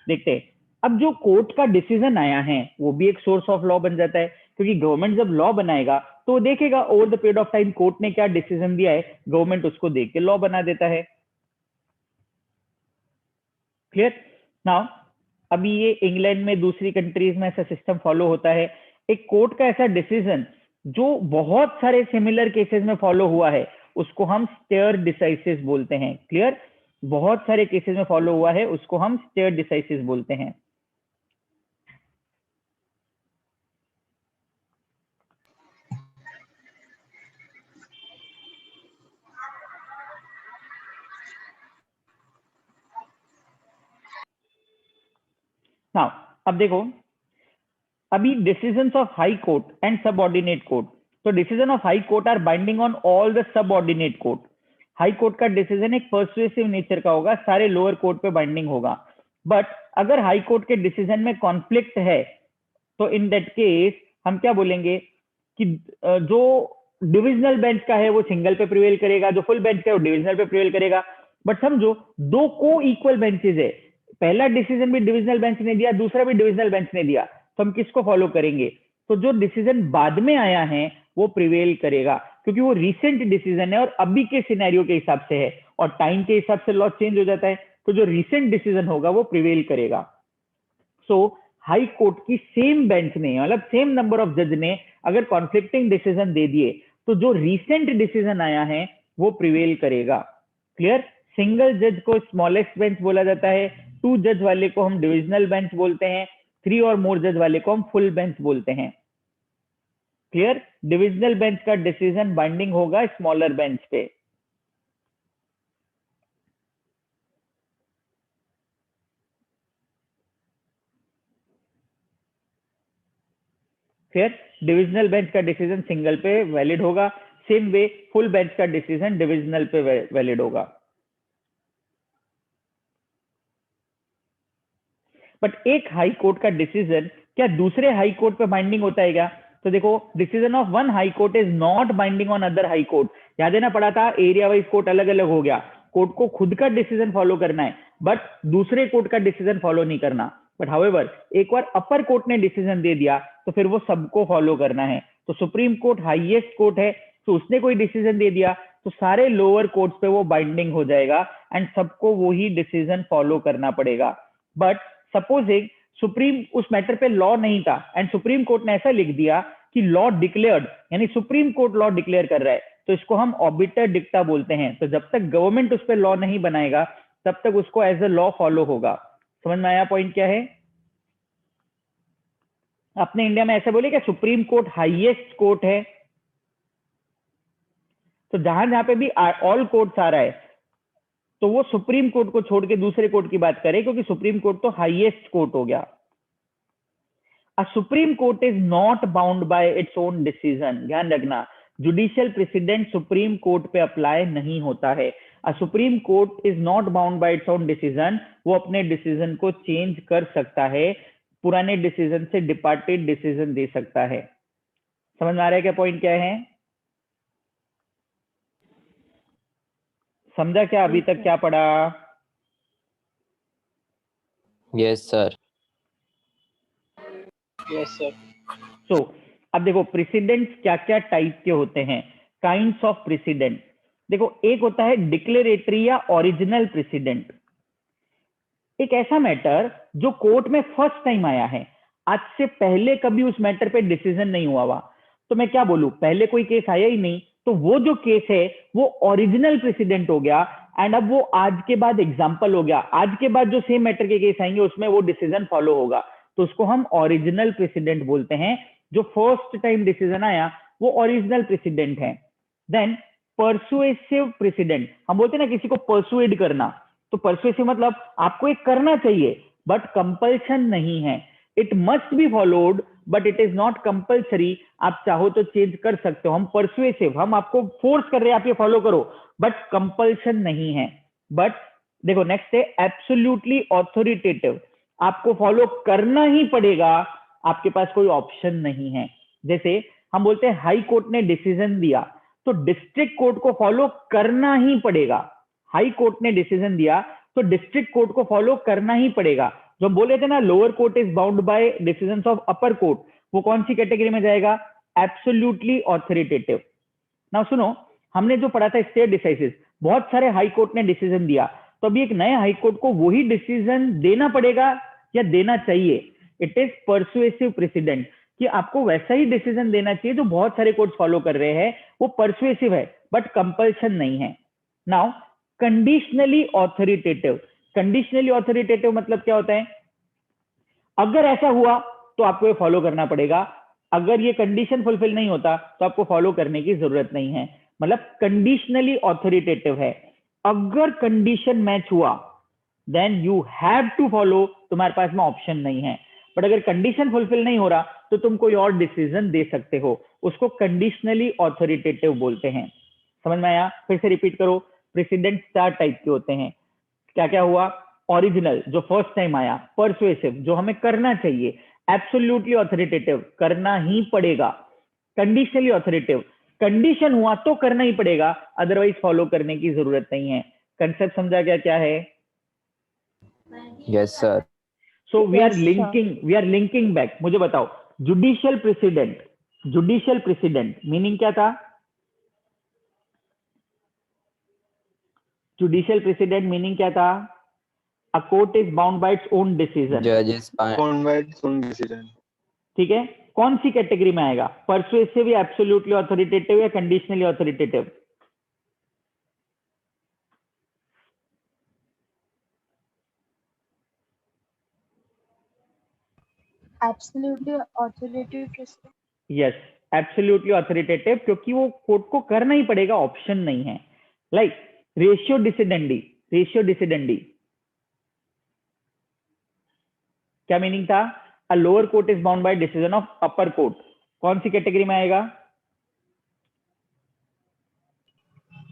[SPEAKER 1] देखते हैं, अब जो कोर्ट का डिसीजन आया है वो भी एक सोर्स ऑफ लॉ बन जाता है, क्योंकि गवर्नमेंट जब लॉ बनाएगा तो वो देखेगा over the period of time court ने क्या डिसीजन दिया है, गवर्नमेंट उसको देख के लॉ बना देता है। क्लियर? नाउ अभी ये इंग्लैंड में, दूसरी कंट्रीज में ऐसा सिस्टम फॉलो होता है। एक कोर्ट का ऐसा डिसीजन जो बहुत सारे सिमिलर केसेस में फॉलो हुआ है उसको हम स्टेयर डिसाइसिस बोलते हैं। क्लियर? बहुत सारे केसेस में फॉलो हुआ है उसको हम स्टेयर डिसाइसिस बोलते हैं। नाउ अब देखो, अभी decisions of high court and subordinate court, तो decision of high court are binding on all the subordinate court. High court का डिसीजन एक पर्सुएसिव नेचर का होगा, सारे लोअर कोर्ट पे बाइंडिंग होगा। बट अगर हाई कोर्ट के डिसीजन में कॉन्फ्लिक्ट है तो इन दैट केस हम क्या बोलेंगे कि जो डिविजनल बेंच का है वो सिंगल पे प्रिवेल करेगा, जो फुल बेंच का है वो डिविजनल पे प्रिवेल करेगा। बट समझो 2 को इक्वल बेंचेस है, पहला डिसीजन भी डिविजनल बेंच ने दिया, दूसरा भी डिविजनल बेंच ने दिया, तो हम किसको फॉलो करेंगे? तो जो डिसीजन बाद में आया है वो प्रिवेल करेगा, क्योंकि वो रिसेंट डिसीजन है और अभी के सिनेरियो के हिसाब से है और टाइम के हिसाब से लॉ चेंज हो जाता है, तो जो रिसेंट डिसीजन होगा वो प्रिवेल करेगा। सो हाई कोर्ट की सेम बेंच ने, मतलब सेम नंबर ऑफ जज ने अगर कॉन्फ्लिक्टिंग डिसीजन दे दिए तो जो रिसेंट डिसीजन आया है वो प्रिवेल करेगा। क्लियर? सिंगल जज को स्मॉलेस्ट बेंच बोला जाता है, 2 जज वाले को हम डिविजनल बेंच बोलते हैं, 3 और मोर जज वाले को हम फुल बेंच बोलते हैं। क्लियर? डिविजनल बेंच का डिसीजन बाइंडिंग होगा स्मॉलर बेंच पे। फिर डिविजनल बेंच का डिसीजन सिंगल पे वैलिड होगा, सेम वे फुल बेंच का डिसीजन डिविजनल पे वैलिड होगा। बट एक हाई कोर्ट का डिसीजन क्या दूसरे हाई कोर्ट पे बाइंडिंग होता है क्या? तो देखो, decision of one high court is not binding on other high court. याद है ना, पढ़ा था एरिया वाइज कोर्ट अलग अलग हो गया, कोर्ट को खुद का डिसीजन फॉलो करना है बट दूसरे कोर्ट का डिसीजन फॉलो नहीं करना। बट हाउएवर एक बार अपर कोर्ट ने डिसीजन दे दिया तो फिर वो सबको फॉलो करना है। तो सुप्रीम कोर्ट हाईएस्ट कोर्ट है, तो उसने कोई डिसीजन दे दिया तो सारे लोअर कोर्ट पे वो बाइंडिंग हो जाएगा एंड सबको वही डिसीजन फॉलो करना पड़ेगा। बट सपोजिंग सुप्रीम उस मैटर पे लॉ नहीं था एंड सुप्रीम कोर्ट ने ऐसा लिख दिया कि लॉ डिक्लेयर्ड, यानी सुप्रीम कोर्ट लॉ डिक्लेयर कर रहा है, तो इसको हम ऑबिटर डिक्टा बोलते हैं। तो जब तक गवर्नमेंट उस पर लॉ नहीं बनाएगा तब तक उसको एज अ लॉ फॉलो होगा। समझ में आया पॉइंट क्या है? अपने इंडिया में ऐसे बोले क्या सुप्रीम कोर्ट हाईएस्ट कोर्ट है, तो जहां जहां पे भी ऑल कोर्ट्स आ रहा है तो वो सुप्रीम कोर्ट को छोड़ के दूसरे कोर्ट की बात करे, क्योंकि सुप्रीम कोर्ट तो हाईएस्ट कोर्ट हो गया। अ supreme court is not bound by its own decision. ध्यान रखना, जुडिशियल प्रेसिडेंट सुप्रीम कोर्ट पे अप्लाई नहीं होता है। अ supreme court is not bound by its own decision, वो अपने डिसीजन को चेंज कर सकता है, पुराने डिसीजन से डिपार्टेड डिसीजन दे सकता है। समझ में आ रहा है क्या पॉइंट क्या है? समझा क्या अभी तक क्या पढ़ा?
[SPEAKER 4] Yes, sir. Yes sir.
[SPEAKER 1] So अब देखो प्रेसिडेंट्स क्या क्या टाइप के होते हैं, काइंड्स ऑफ प्रेसिडेंट। देखो एक होता है डिक्लेरेटरी या ओरिजिनल प्रेसिडेंट, एक ऐसा मैटर जो कोर्ट में फर्स्ट टाइम आया है, आज से पहले कभी उस मैटर पे डिसीजन नहीं हुआ हुआ। तो मैं क्या बोलूं, पहले कोई केस आया ही नहीं, तो वो जो केस है वो ओरिजिनल प्रेसिडेंट हो गया, एंड अब वो आज के बाद एग्जाम्पल हो गया, आज के बाद जो सेम मैटर के केस आएंगे उसमें वो डिसीजन फॉलो होगा, तो उसको हम ओरिजिनल प्रेसिडेंट बोलते हैं। जो फर्स्ट टाइम डिसीजन आया वो ओरिजिनल प्रेसिडेंट है। देन परसुएसिव प्रेसिडेंट, हम बोलते हैं ना किसी को परसुएड करना, तो परसुएसिव मतलब आपको एक करना चाहिए बट कंपल्शन नहीं है, it must be followed but it is not compulsory, आप चाहो तो चेंज कर सकते हो। हम परसुएसिव, हम आपको फोर्स कर रहे हैं आप ये फॉलो करो, बट कंपल्शन नहीं है। बट देखो नेक्स्ट है एब्सोल्युटली ऑथोरिटेटिव, आपको फॉलो करना ही पड़ेगा, आपके पास कोई ऑप्शन नहीं है। जैसे हम बोलते हैं हाई कोर्ट ने डिसीजन दिया, तो डिस्ट्रिक्ट कोर्ट को फॉलो करना ही पड़ेगा। हाई कोर्ट ने डिसीजन दिया तो डिस्ट्रिक्ट कोर्ट को फॉलो करना ही पड़ेगा। जो हम बोल रहे थे ना lower court is bound bye decisions of upper court, वो कौन सी कैटेगरी में जाएगा, एब्सोल्युटली ऑथोरिटेटिव। नाउ सुनो, हमने जो पढ़ा था स्टेट डिसाइसिस, बहुत सारे हाई कोर्ट ने डिसीजन दिया, तो अभी एक नए हाई कोर्ट को वही डिसीजन देना पड़ेगा या देना चाहिए। इट इज परसुएसिव प्रेसिडेंट, कि आपको वैसा ही डिसीजन देना चाहिए जो बहुत सारे कोर्ट फॉलो कर रहे हैं, वो परसुएसिव है बट कंपल्शन नहीं है। Now conditionally authoritative, conditionally authoritative मतलब क्या होता है, अगर ऐसा हुआ तो आपको ये फॉलो करना पड़ेगा, अगर ये कंडीशन फुलफिल नहीं होता तो आपको फॉलो करने की जरूरत नहीं है। मतलब कंडीशनली ऑथोरिटेटिव है, अगर कंडीशन मैच हुआ then you have to follow, तुम्हारे पास में ऑप्शन नहीं है। बट अगर कंडीशन फुलफिल नहीं हो रहा तो तुम कोई और डिसीजन दे सकते हो, उसको कंडीशनली ऑथोरिटेटिव बोलते हैं। समझ में आया? फिर से रिपीट करो, प्रेसिडेंट 4 टाइप के होते हैं। क्या क्या हुआ, ओरिजिनल जो फर्स्ट टाइम आया, परसुएसिव जो हमें करना चाहिए, एब्सोल्युटली ऑथोरिटेटिव करना ही पड़ेगा, कंडीशनली ऑथोरिटेटिव कंडीशन हुआ तो करना ही पड़ेगा, अदरवाइज फॉलो करने की जरूरत नहीं है। कंसेप्ट समझा गया क्या है?
[SPEAKER 4] Yes sir.
[SPEAKER 1] So we are
[SPEAKER 2] Yes, sir.
[SPEAKER 1] Linking back. मुझे बताओ judicial precedent, judicial precedent meaning क्या था? जुडिशियल प्रेसिडेंट मीनिंग क्या था? A court is bound by its own decision.
[SPEAKER 4] जजेस
[SPEAKER 3] Own by its own decision.
[SPEAKER 1] ठीक है, कौन सी कैटेगरी में आएगा, परसुएसिव या एब्सोल्युटली ऑथोरिटेटिव या conditionally authoritative?
[SPEAKER 2] Absolutely authoritative president.
[SPEAKER 1] Yes, absolutely authoritative, क्योंकि वो कोर्ट को करना ही पड़ेगा, ऑप्शन नहीं है। लाइक रेशियो डिसिडेंडी, रेशियो डिसिडेंडी क्या मीनिंग था? A lower court is bound bye decision of upper court, कौन सी कैटेगरी में आएगा?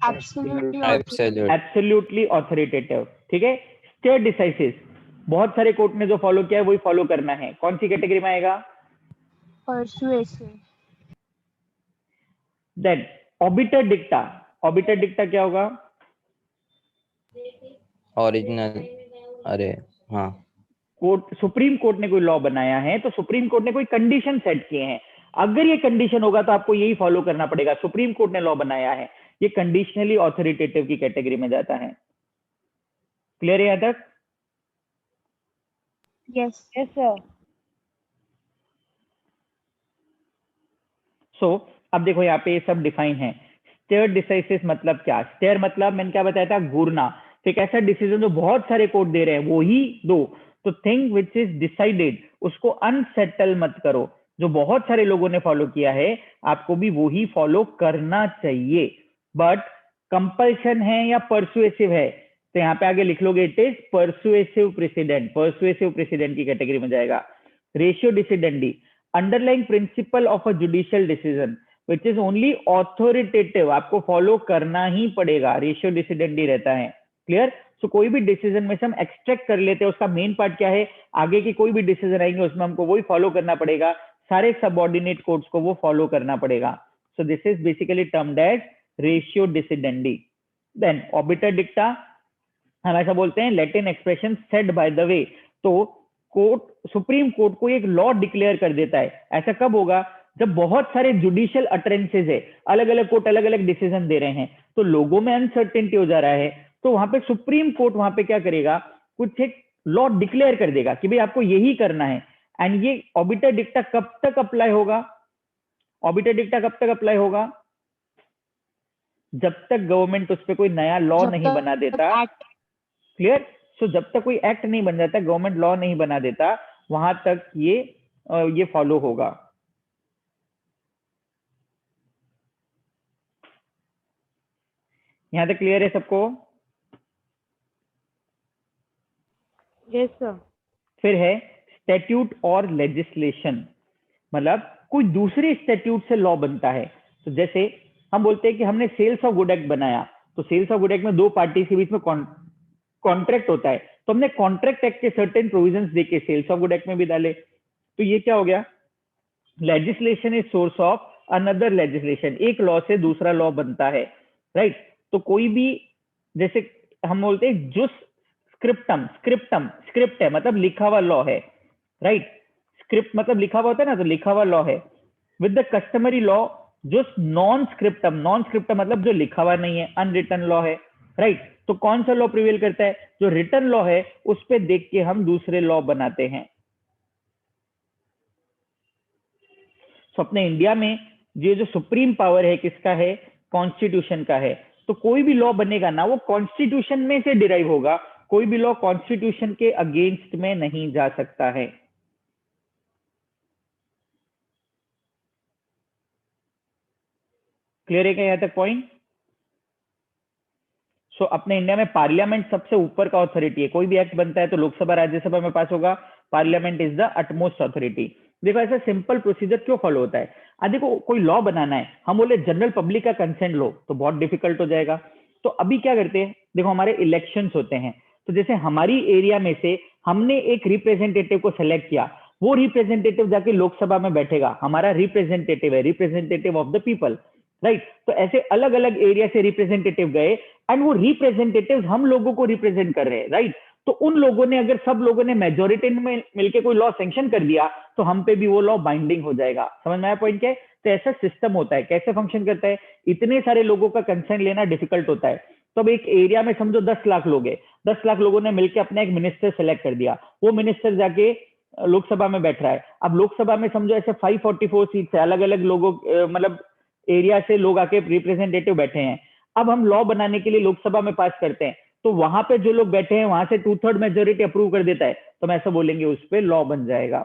[SPEAKER 2] Absolutely
[SPEAKER 4] absolute
[SPEAKER 1] absolutely authoritative. ठीक है, स्टेट डिसाइसिस, बहुत सारे कोर्ट ने जो फॉलो किया है वही फॉलो करना है, कौन सी कैटेगरी में आएगा?
[SPEAKER 2] persuasive.
[SPEAKER 1] देन ऑबिटर डिक्टा, ऑबिटर डिक्टा क्या होगा?
[SPEAKER 4] ओरिजिनल, अरे हाँ,
[SPEAKER 1] कोर्ट, सुप्रीम कोर्ट ने कोई लॉ बनाया है तो सुप्रीम कोर्ट ने कोई कंडीशन सेट किए हैं, अगर ये कंडीशन होगा तो आपको यही फॉलो करना पड़ेगा, सुप्रीम कोर्ट ने लॉ बनाया है, ये कंडीशनली ऑथोरिटेटिव की कैटेगरी में जाता है। क्लियर है यहां तक?
[SPEAKER 2] Yes.
[SPEAKER 5] Yes, sir.
[SPEAKER 1] सो अब देखो यहाँ पे ये सब डिफाइन है। स्टेयर डिसाइसिस मतलब क्या? स्टेयर मतलब मैंने क्या बताया था, घूरना। तो एक ऐसा डिसीजन जो बहुत सारे कोर्ट दे रहे हैं वो ही दो, तो थिंग विच इज डिसाइडेड उसको अनसेटल मत करो, जो बहुत सारे लोगों ने फॉलो किया है आपको भी वो ही फॉलो करना चाहिए। बट कंपल्शन है या परसुएसिव है, तो यहाँ पे आगे लिख लोगे it is persuasive precedent, persuasive precedent की कैटेगरी में जाएगा। Ratio decidendi, underlying principle of a judicial decision which is only authoritative, आपको फॉलो करना ही पड़ेगा, रेशियो डिसिडेंडी रहता है। क्लियर? सो कोई भी डिसीजन में से हम एक्सट्रैक्ट कर लेते हैं, उसका मेन पार्ट क्या है, आगे की कोई भी डिसीजन आएंगे उसमें हमको वही फॉलो करना पड़ेगा, सारे सबऑर्डिनेट कोर्ट्स को वो फॉलो करना पड़ेगा। So this is basically termed as ratio decidendi. Then obiter dicta, हम ऐसा बोलते हैं Latin expression said by the way, तो कोर्ट, सुप्रीम कोर्ट कोई एक लॉ डिक्लेयर कर देता है, ऐसा कब होगा? जब बहुत सारे जुडिशियल अटरेंसेज है, अलग अलग कोर्ट अलग अलग डिसीजन दे रहे हैं, तो लोगों में अनसर्टेनिटी हो जा रहा है, तो वहां पे सुप्रीम कोर्ट वहां पे क्या करेगा, कुछ एक लॉ डिक्लेयर कर देगा कि भाई आपको यही करना है। एंड ये ऑबिटर डिक्टा कब तक अप्लाई होगा? ऑबिटर डिक्टा कब तक अप्लाई होगा? जब तक गवर्नमेंट उस पर कोई नया लॉ
[SPEAKER 2] जब
[SPEAKER 1] नहीं
[SPEAKER 2] तक
[SPEAKER 1] बना देता।
[SPEAKER 2] Act
[SPEAKER 1] clear? सो जब तक कोई एक्ट नहीं बन जाता, गवर्नमेंट लॉ नहीं बना देता, वहां तक ये फॉलो होगा। यहां तक क्लियर है सबको?
[SPEAKER 5] Yes sir.
[SPEAKER 1] फिर है स्टैट्यूट और लेजिस्लेशन, मतलब कोई दूसरे स्टैट्यूट से लॉ बनता है। तो जैसे हम बोलते हैं कि हमने सेल्स ऑफ गुड एक्ट बनाया, तो सेल्स ऑफ गुड एक्ट में दो पार्टी के बीच में कॉन्ट्रैक्ट होता है, तो हमने कॉन्ट्रैक्ट एक्ट के सर्टेन प्रोविजंस देके सेल्स ऑफ गुड एक्ट में भी डाले, तो ये क्या हो गया? Legislation is source of another legislation, एक लॉ से दूसरा लॉ बनता है, राइट? तो कोई भी, जैसे हम बोलते हैं जुस स्क्रिप्टम, स्क्रिप्ट है मतलब लिखा हुआ लॉ है, राइट? स्क्रिप्ट मतलब लिखा हुआ होता है ना, तो लिखा हुआ लॉ है। With the customary law jus non scriptum मतलब जो लिखा हुआ नहीं है, अनरिटन लॉ है, राइट? तो कौन सा लॉ प्रिवेल करता है? जो रिटन लॉ है उस पर देख के हम दूसरे लॉ बनाते हैं। तो अपने इंडिया में ये जो सुप्रीम पावर है किसका है? कॉन्स्टिट्यूशन का है। तो कोई भी लॉ बनेगा ना, वो कॉन्स्टिट्यूशन में से डिराइव होगा, कोई भी लॉ कॉन्स्टिट्यूशन के अगेंस्ट में नहीं जा सकता है। क्लियर है क्या यहां तक पॉइंट? सो अपने इंडिया में पार्लियामेंट सबसे ऊपर का अथॉरिटी है, कोई भी एक्ट बनता है तो लोकसभा राज्यसभा में पास होगा, parliament is the utmost authority. देखो ऐसा सिंपल प्रोसीजर क्यों फॉलो होता है? देखो कोई लॉ बनाना है, हम बोले जनरल पब्लिक का कंसेंट लो तो बहुत डिफिकल्ट हो जाएगा। तो अभी क्या करते हैं, देखो हमारे इलेक्शंस होते हैं, तो जैसे हमारी एरिया में से हमने एक रिप्रेजेंटेटिव को सेलेक्ट किया, वो रिप्रेजेंटेटिव जाके लोकसभा में बैठेगा, हमारा रिप्रेजेंटेटिव है, representative of the people, right? तो ऐसे अलग अलग एरिया से रिप्रेजेंटेटिव गए एंड वो रिप्रेजेंटेटिव हम लोगों को रिप्रेजेंट कर रहे हैं, राइट? तो उन लोगों ने, अगर सब लोगों ने मेजोरिटी में मिलकर कोई लॉ सैंक्शन कर दिया तो हम पे भी वो लॉ बाइंडिंग हो जाएगा। समझ में आया पॉइंट क्या है? तो ऐसा सिस्टम होता है। कैसे फंक्शन करता है? इतने सारे लोगों का कंसेंट लेना डिफिकल्ट होता है, तो अब एक एरिया में समझो 10 लाख लोग है, 10 लाख लोगों ने मिलकर अपना एक मिनिस्टर सेलेक्ट कर दिया, वो मिनिस्टर जाके लोकसभा में बैठ रहा है। अब लोकसभा में समझो ऐसे 544 सीट है, अलग अलग लोगों मतलब एरिया से लोग आके रिप्रेजेंटेटिव बैठे हैं। अब हम लॉ बनाने के लिए लोकसभा में पास करते हैं, तो वहां पे जो लोग बैठे हैं वहां से 2/3 मेजोरिटी अप्रूव कर देता है, तो हम ऐसा बोलेंगे उस पर लॉ बन जाएगा।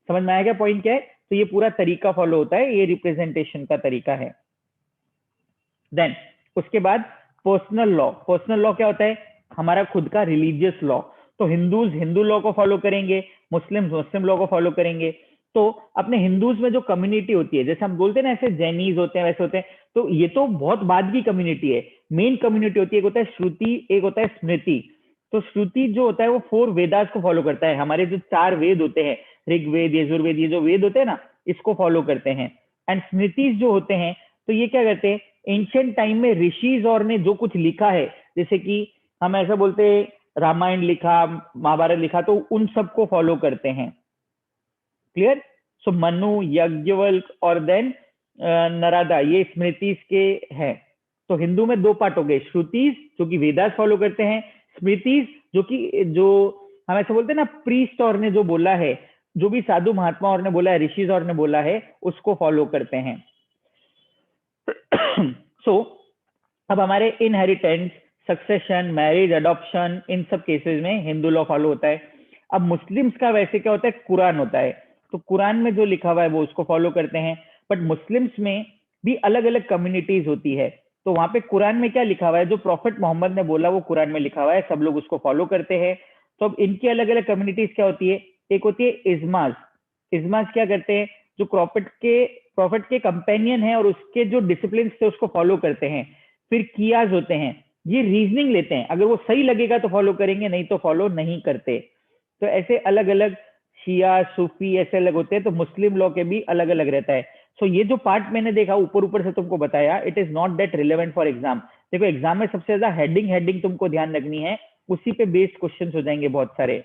[SPEAKER 1] समझ में आया क्या पॉइंट क्या है? तो ये पूरा तरीका फॉलो होता है, ये रिप्रेजेंटेशन का तरीका है। देन उसके बाद पर्सनल लॉ। पर्सनल लॉ क्या होता है? हमारा खुद का रिलीजियस लॉ। तो हिंदूज हिंदू लॉ को फॉलो करेंगे, मुस्लिम्स मुस्लिम लॉ को फॉलो करेंगे। तो अपने हिंदूज में जो कम्युनिटी होती है, जैसे हम बोलते हैं ना ऐसे जैनीज होते हैं वैसे होते हैं, तो ये तो बहुत बाद की कम्युनिटी है। मेन कम्युनिटी होती है, एक होता है श्रुति, एक होता है स्मृति। तो श्रुति जो होता है वो 4 वेदास को फॉलो करता है, हमारे जो 4 वेद होते हैं, ऋग्वेद, यजुर्वेद, ये जो वेद होते हैं ना, इसको फॉलो करते हैं। एंड स्मृतिज जो होते हैं, तो ये क्या करते हैं? एंशियंट टाइम में ऋषिज और ने जो कुछ लिखा है, जैसे कि हम ऐसा बोलते हैं रामायण लिखा, महाभारत लिखा, तो उन सबको फॉलो करते हैं। क्लियर? सो मनु, यज्ञवल्क और देन नरादा, ये स्मृतिज के हैं। तो हिंदू में 2 पार्ट हो गए, श्रुतिज जो कि वेदास फॉलो करते हैं, स्मृतिज जो हम ऐसे बोलते हैं ना प्रीस्ट और ने जो बोला है, जो भी साधु महात्मा और ने बोला है, ऋषिज और ने बोला है, उसको फॉलो करते हैं। सो अब हमारे इनहेरिटेंस, सक्सेशन, मैरिज, अडॉप्शन, इन सब केसेस में हिंदू लॉ फॉलो होता है। अब मुस्लिम्स का वैसे क्या होता है? कुरान होता है, तो कुरान में जो लिखा हुआ है वो उसको फॉलो करते हैं। बट मुस्लिम्स में भी अलग अलग कम्युनिटीज होती है, तो वहां पे कुरान में क्या लिखा हुआ है? जो प्रॉफिट मोहम्मद ने बोला वो कुरान में लिखा हुआ है, सब लोग उसको फॉलो करते हैं। तो अब इनकी अलग अलग कम्युनिटीज क्या होती है? एक होती है इजमाज। इजमाज क्या करते हैं? जो प्रॉफिट के कंपेनियन है और उसके जो डिसिप्लिन थे उसको फॉलो करते हैं। फिर कियाज होते हैं, ये रीजनिंग लेते हैं, अगर वो सही लगेगा तो फॉलो करेंगे, नहीं तो फॉलो नहीं करते। तो ऐसे अलग अलग शिया, सूफी ऐसे अलग होते हैं, तो मुस्लिम लॉ के भी अलग अलग रहता है। सो ये जो पार्ट मैंने देखा ऊपर ऊपर से तुमको बताया, it is not that relevant for exam. देखो एग्जाम में सबसे ज्यादा हेडिंग तुमको ध्यान रखनी है, उसी पे बेस्ड क्वेश्चन हो जाएंगे बहुत सारे।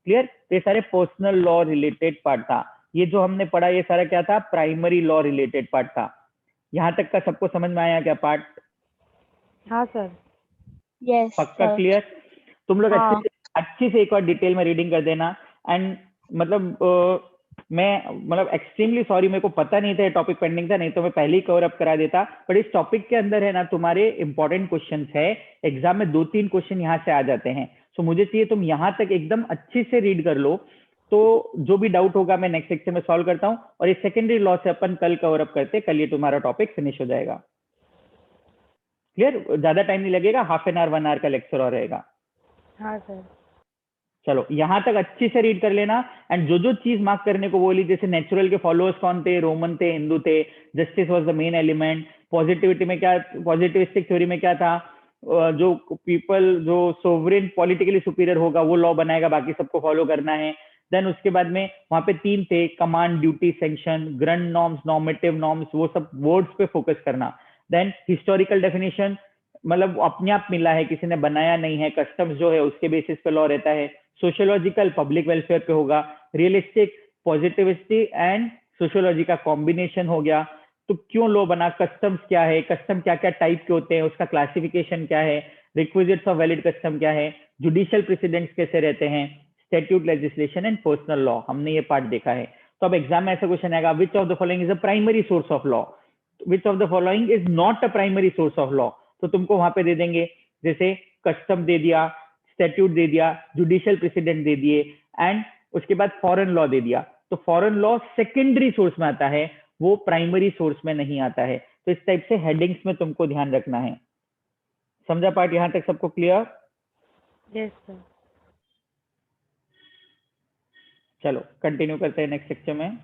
[SPEAKER 1] क्लियर? तो ये सारे पर्सनल लॉ रिलेटेड पार्ट था। ये जो हमने पढ़ा ये सारा क्या था? प्राइमरी लॉ रिलेटेड पार्ट था। यहाँ तक का सबको समझ में आया क्या पार्ट?
[SPEAKER 5] हाँ सर।
[SPEAKER 2] Yes,
[SPEAKER 1] पक्का
[SPEAKER 2] sir.
[SPEAKER 1] क्लियर? तुम लोग
[SPEAKER 2] हाँ.
[SPEAKER 1] अच्छे से एक बार डिटेल में रीडिंग कर देना। एंड मतलब मैं एक्सट्रीमली सॉरी, मेरे को पता नहीं था ये टॉपिक पेंडिंग था, नहीं तो मैं पहले ही कवर अप करा देता। बट इस टॉपिक के अंदर है ना तुम्हारे इंपॉर्टेंट क्वेश्चन है, एग्जाम में 2-3 क्वेश्चन यहाँ से आ जाते हैं। सो मुझे चाहिए तुम यहाँ तक एकदम अच्छे से रीड कर लो, तो जो भी डाउट होगा मैं नेक्स्ट सेक्शन में सॉल्व करता हूँ। और ये सेकेंडरी लॉ से अपन कल कवर अप करते, कल ये तुम्हारा टॉपिक फिनिश हो जाएगा। क्लियर? ज्यादा टाइम नहीं लगेगा, हाफ एन आवर 1 आवर का लेक्चर और रहेगा।
[SPEAKER 5] हाँ सर।
[SPEAKER 1] चलो यहाँ तक अच्छे से रीड कर लेना। एंड जो जो चीज मार्क करने को बोली, जैसे नेचुरल के फॉलोअर्स कौन थे? रोमन थे, हिंदू थे, justice was the main element, positivity में क्या, पॉजिटिविस्टिक थ्योरी में क्या था, जो पीपल जो सोवरेन पॉलिटिकली सुपीरियर होगा वो लॉ बनाएगा, बाकी सबको फॉलो करना है। देन उसके बाद में वहां पे 3 थे, command, duty, sanction, Grand norms, normative norms, वो सब वर्ड्स पे फोकस करना। देन हिस्टोरिकल डेफिनेशन, मतलब अपने आप मिला है, किसी ने बनाया नहीं है, कस्टम्स जो है उसके बेसिस पे लॉ रहता है। सोशियोलॉजिकल पब्लिक वेलफेयर पे होगा। रियलिस्टिक पॉजिटिविस्टिक एंड सोशियोलॉजी का कॉम्बिनेशन हो गया। तो क्यों लॉ बना, कस्टम्स क्या है, कस्टम क्या क्या टाइप के होते हैं, उसका क्लासिफिकेशन क्या है, रिक्विजिट्स ऑफ वैलिड कस्टम क्या है, जुडिशियल प्रेसिडेंट्स कैसे रहते हैं, statute, legislation and personal law, हमने ये पार्ट देखा है। तो अब एग्जाम में ऐसा क्वेश्चन आएगा, which of the following is a primary source of law, which of the following is not a primary source of law. तो तुमको वहां पे दे देंगे, जैसे कस्टम दे दिया, स्टैट्यूट दे दिया, जुडिशियल प्रेसिडेंट दे दिए, एंड उसके बाद फॉरेन लॉ दे दिया। तो फॉरेन लॉ सेकेंडरी सोर्स में आता है, वो प्राइमरी सोर्स में नहीं आता है। तो इस टाइप से हेडिंग्स में तुमको ध्यान रखना है। समझा पार्ट यहाँ तक सबको क्लियर?
[SPEAKER 5] Yes sir.
[SPEAKER 1] चलो कंटिन्यू करते हैं नेक्स्ट सेक्शन में।